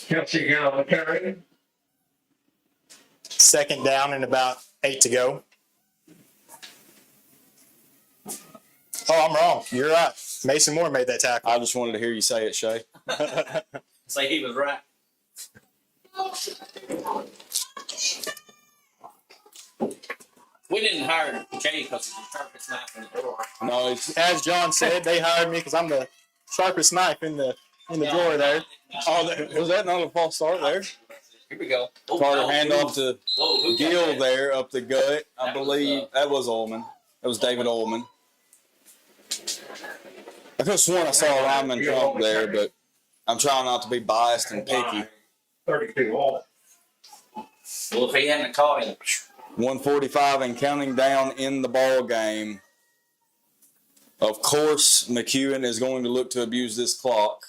Kelsey again on the carry. 2nd down and about 8 to go. Oh, I'm wrong. You're right. Mason Moore made that tackle. I just wanted to hear you say it, Shay. Say he was right. We didn't hire Jay because he's the sharpest knife in the drawer. No, it's As John said, they hired me because I'm the sharpest knife in the drawer there. was that not a false start there? Here we go. Oh, Carter no, handoff to who got Gill that? there up the gut. I That was, believe that was Ullman. That was David Ullman. I could have sworn I saw a lineman jump there, but I'm trying not to be biased and picky. 32 all. Well, if he hadn't caught him, 145 and counting down in the ball game. Of course, McEwen is going to look to abuse this clock.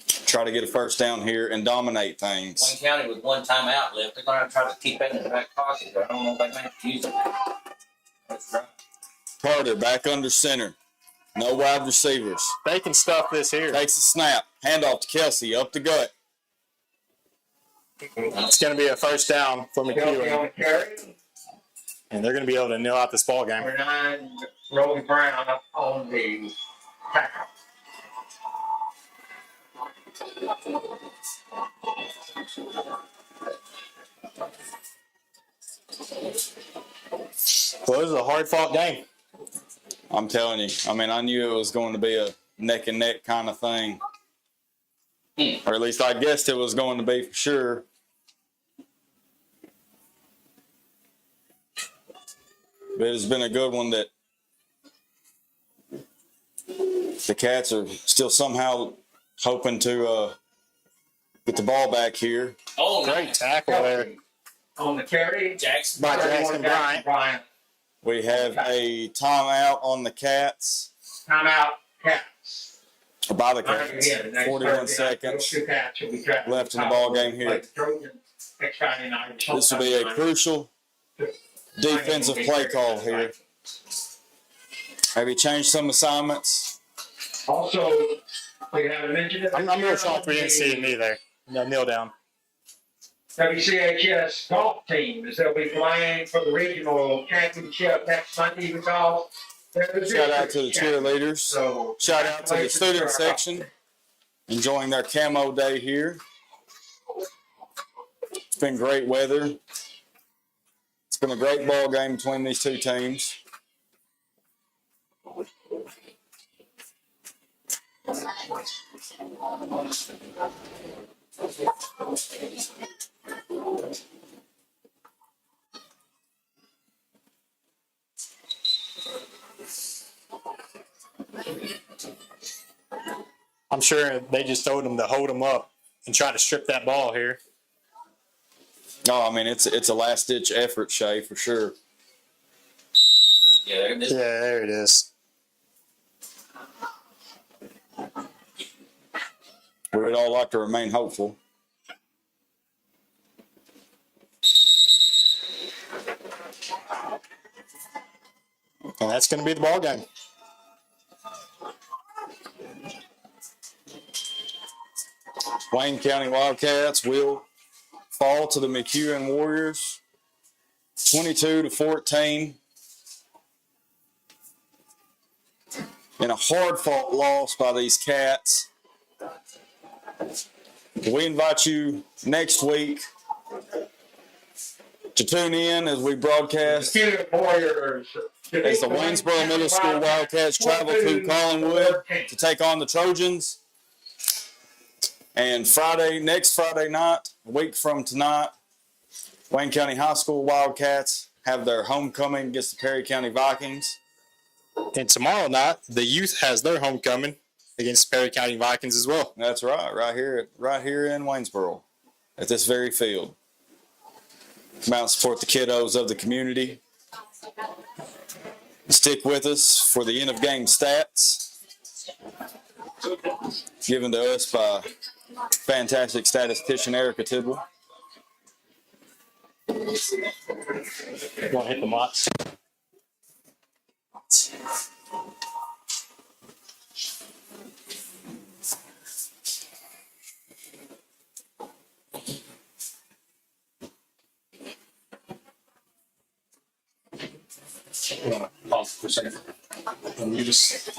Try to get a first down here and dominate Wayne things. County with one timeout left, they're going to try to keep that in the back pocket. But I don't know if they may use it. That's right. Carter back under center. No wide receivers. They can stuff this here. Takes a snap. Handoff to Kelsey up the gut. It's going to be a first down for Kelsey McEwen, on the carry. and they're going to be able to nil out this ball game. Number 9, Rolly Brown up on the tackle. Well, this is a hard-fought game. I'm telling you. I mean, I knew it was going to be a neck and neck kind of thing. Or at least I guessed it was going to be for sure. But it's been a good one that the Cats are still somehow hoping to get the ball back here. Oh, Great tackle there. On the carry. Jackson. By Jackson Bryant. We have a timeout on the Cats. Timeout, Cats. Or by the Cats. 41 seconds left in the ball game here. This will be a crucial defensive play call here. Have you changed some assignments? Also, we haven't mentioned it. I'm real shocked we didn't see him either. No, kneel down. WCHS golf team is they'll be playing for the regional championship next Monday because they're the Shout out to the district champions. cheerleaders. So, Shout out to the student section enjoying their camo day here. It's been great weather. It's been a great ball game between these two teams. I'm sure they just told him to hold him up and try to strip that ball here. Oh, I mean, it's a last-ditch effort, Shay, for sure. Yeah, there it is. Yeah, there it is. We would all like to remain hopeful. And that's going to be the ball game. Wayne County Wildcats will fall to the McEwen Warriors 22-14 in a hard-fought loss by these Cats. We invite you next week to tune in as we broadcast McEwen Warriors. as the Waynesboro Middle School Wildcats travel through Collinwood to take on the Trojans. And next Friday night, a week from tonight, Wayne County High School Wildcats have their homecoming against the Perry County Vikings. And tomorrow night, the youth has their homecoming against Perry County Vikings as well. That's right, right here in Waynesboro, at this very field. Come out and support the kiddos of the community. Stick with us for the end of game stats given to us by fantastic statistician Erica Tidwell. You want to hit the mots? Pause for a second. And you just.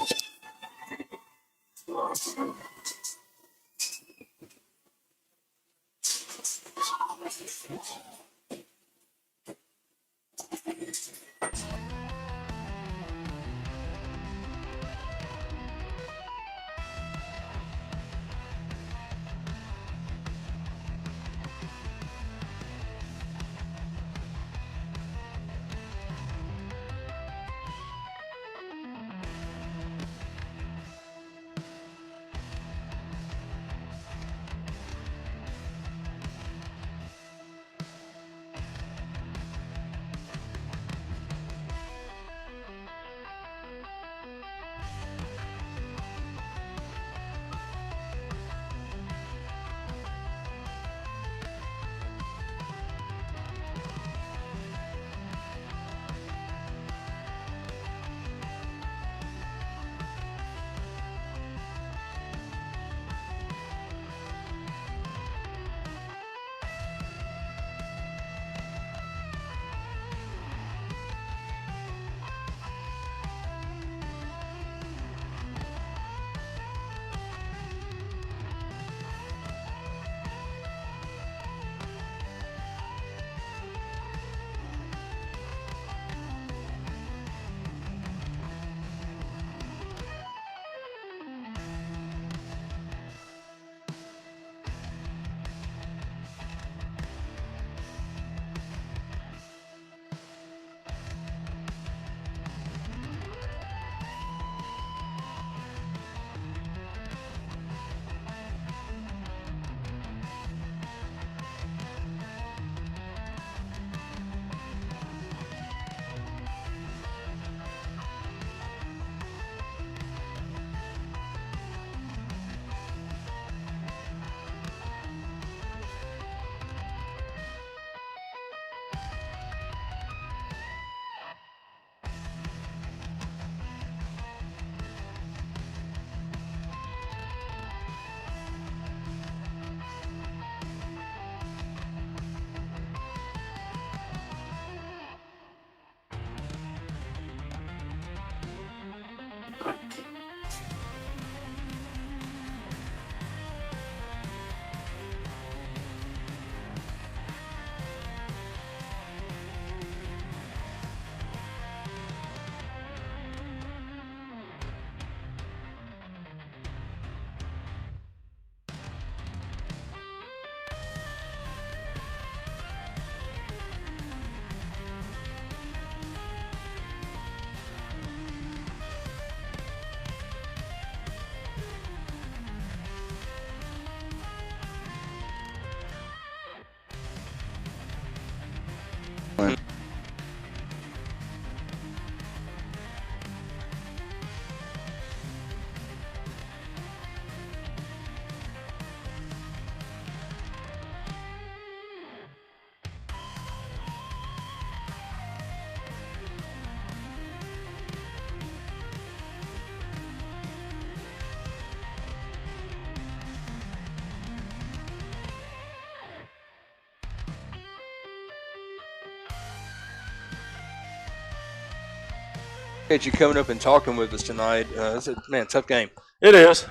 Appreciate you coming up and talking with us tonight. It's a tough game. It is.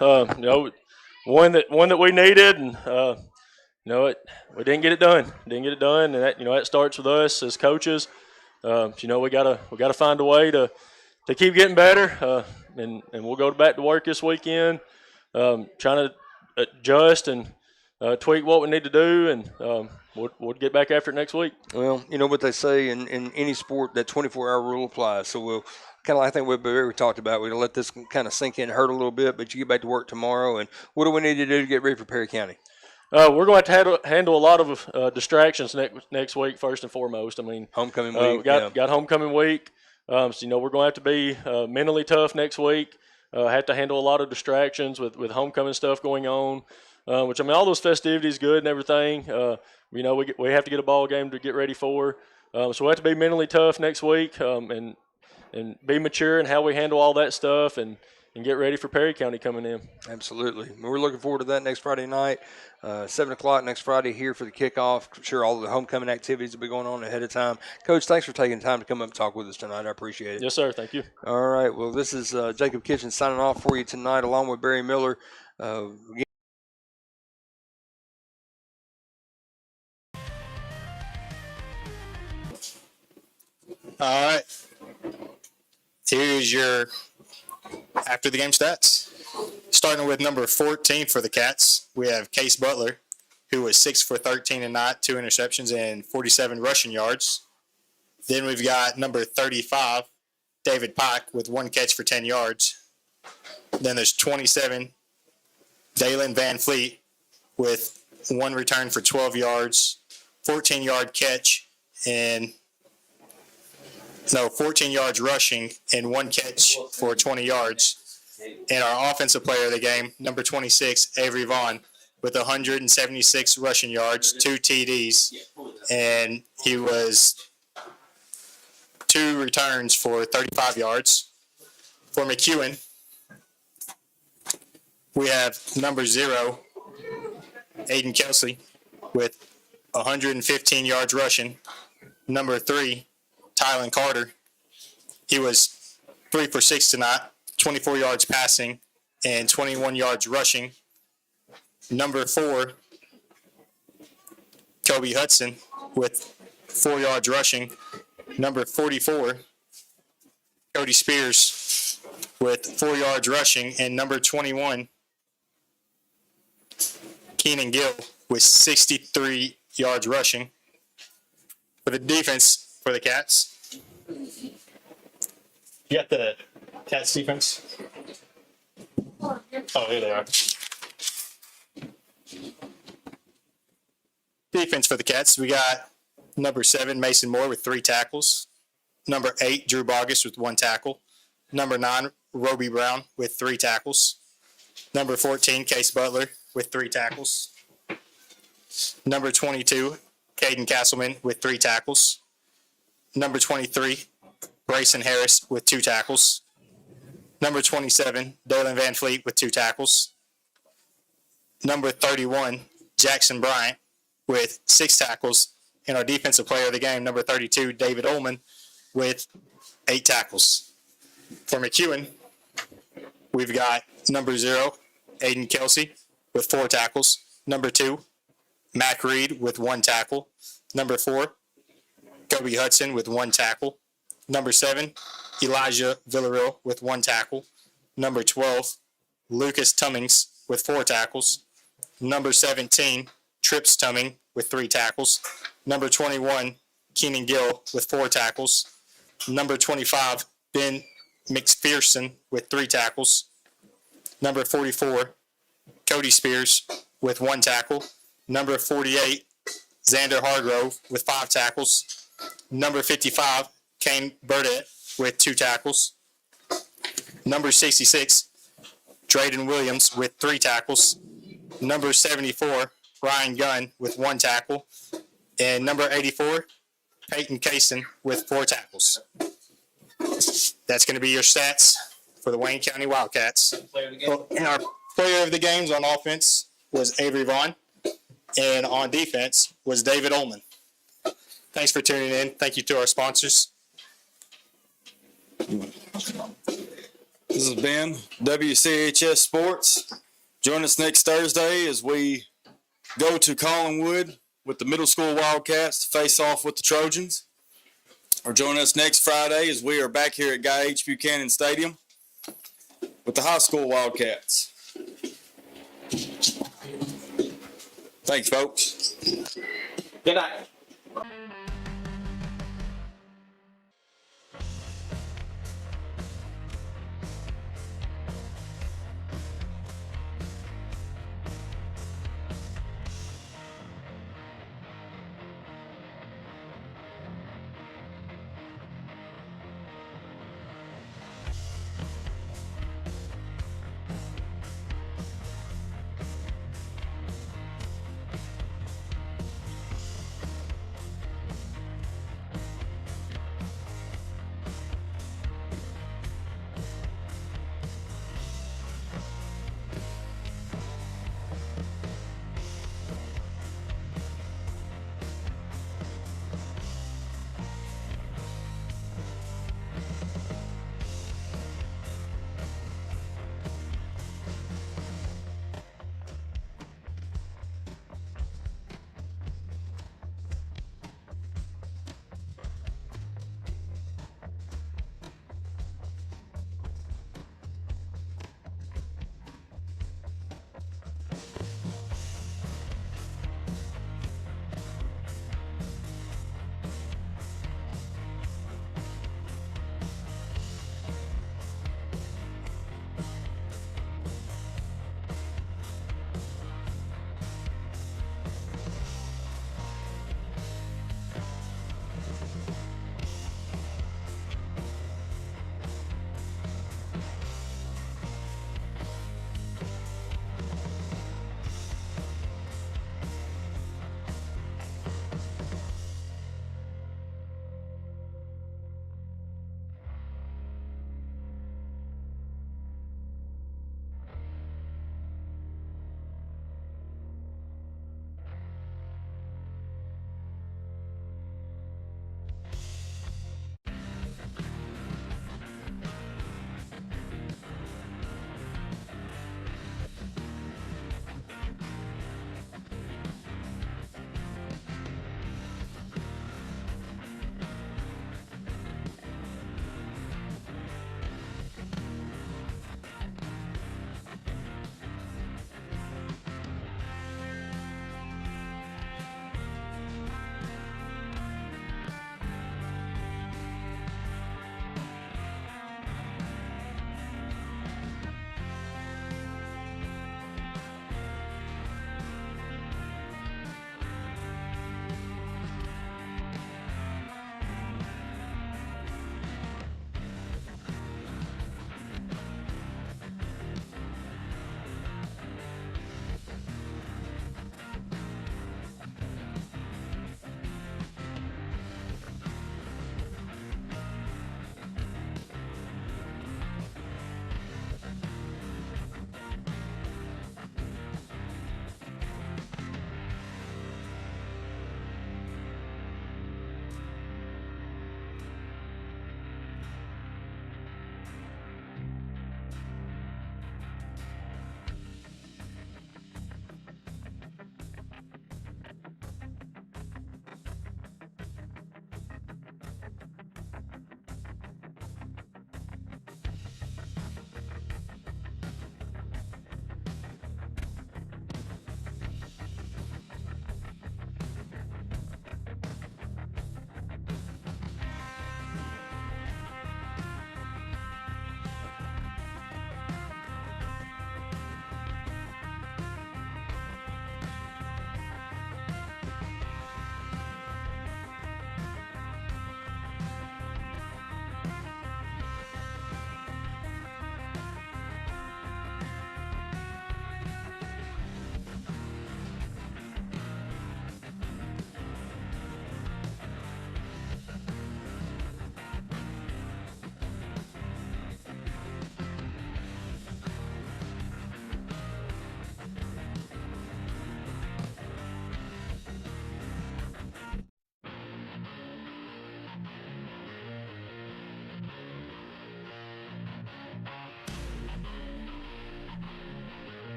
One that we needed, and we didn't get it done. And that starts with us as coaches. We gotta find a way to keep getting better. And we'll go back to work this weekend, trying to adjust and tweak what we need to do, and we'll get back after it next week. Well, you know what they say in any sport, that 24-hour rule applies. So we'll kind of like I think we talked about, we'll let this kind of sink in, hurt a little bit, but you get back to work tomorrow. And what do we need to do to get ready for Perry County? We're going to have to handle a lot of distractions next week, first and foremost. I mean, homecoming week. We got homecoming week. So, we're going to have to be mentally tough next week. Have to handle a lot of distractions with homecoming stuff going on, which, all those festivities good and everything. We have to get a ball game to get ready for. So we have to be mentally tough next week and be mature in how we handle all that stuff and get ready for Perry County coming in. Absolutely. We're looking forward to that next Friday night, 7 o'clock next Friday here for the kickoff. I'm sure all the homecoming activities will be going on ahead of time. Coach, thanks for taking time to come up and talk with us tonight. I appreciate it. Yes, sir. Thank you. All right. Well, this is Jacob Kitchen signing off for you tonight along with Barry Miller. All right. Here's your after the game stats. Starting with number 14 for the Cats, we have Case Butler, who was 6 for 13 tonight, 2 interceptions and 47 rushing yards. Then we've got number 35, David Pike, with 1 catch for 10 yards. Then there's 27, Dalen Van Fleet, with 1 return for 12 yards, 14-yard catch, 14 yards rushing and 1 catch for 20 yards. And our offensive player of the game, number 26, Avery Vaughn, with 176 rushing yards, 2 TDs, and he was 2 returns for 35 yards. For McEwen, we have number 0, Aiden Kelsey, with 115 yards rushing. Number 3, Tylen Carter, he was 3 for 6 tonight, 24 yards passing and 21 yards rushing. Number 4, Kobe Hudson, with 4 yards rushing. Number 44, Cody Spears, with 4 yards rushing. And number 21, Keenan Gill, with 63 yards rushing. For the defense for the Cats, you got the Cats defense? Oh, here they are. Defense for the Cats, we got number 7, Mason Moore, with 3 tackles. Number 8, Drew Bogus, with 1 tackle. Number 9, Roby Brown, with 3 tackles. Number 14, Case Butler, with 3 tackles. Number 22, Caden Castleman, with 3 tackles. Number 23, Bryson Harris, with 2 tackles. Number 27, Dalen Van Fleet, with 2 tackles. Number 31, Jackson Bryant, with 6 tackles. And our defensive player of the game, number 32, David Ullman, with 8 tackles. For McEwen, we've got number 0, Aiden Kelsey, with 4 tackles. Number 2, Mac Reed with 1 tackle. Number 4, Kobe Hudson with 1 tackle. Number 7, Elijah Villarreal with 1 tackle. Number 12, Lucas Tummings with 4 tackles. Number 17, Trips Tumming with 3 tackles. Number 21, Keenan Gill with 4 tackles. Number 25, Ben McPherson with 3 tackles. Number 44, Cody Spears with 1 tackle. Number 48, Xander Hargrove with 5 tackles. Number 55, Kane Burdett with 2 tackles. Number 66, Drayden Williams with 3 tackles. Number 74, Ryan Gunn with 1 tackle. And number 84, Peyton Kaysen with 4 tackles. That's going to be your stats for the Wayne County Wildcats. And our player of the games on offense was Avery Vaughn, and on defense was David Ullman. Thanks for tuning in. Thank you to our sponsors. This has been WCHS Sports. Join us next Thursday as we go to Collinwood with the middle school Wildcats to face off with the Trojans. Or join us next Friday as we are back here at Guy H. Buchanan Stadium with the high school Wildcats. Thanks, folks. Good night.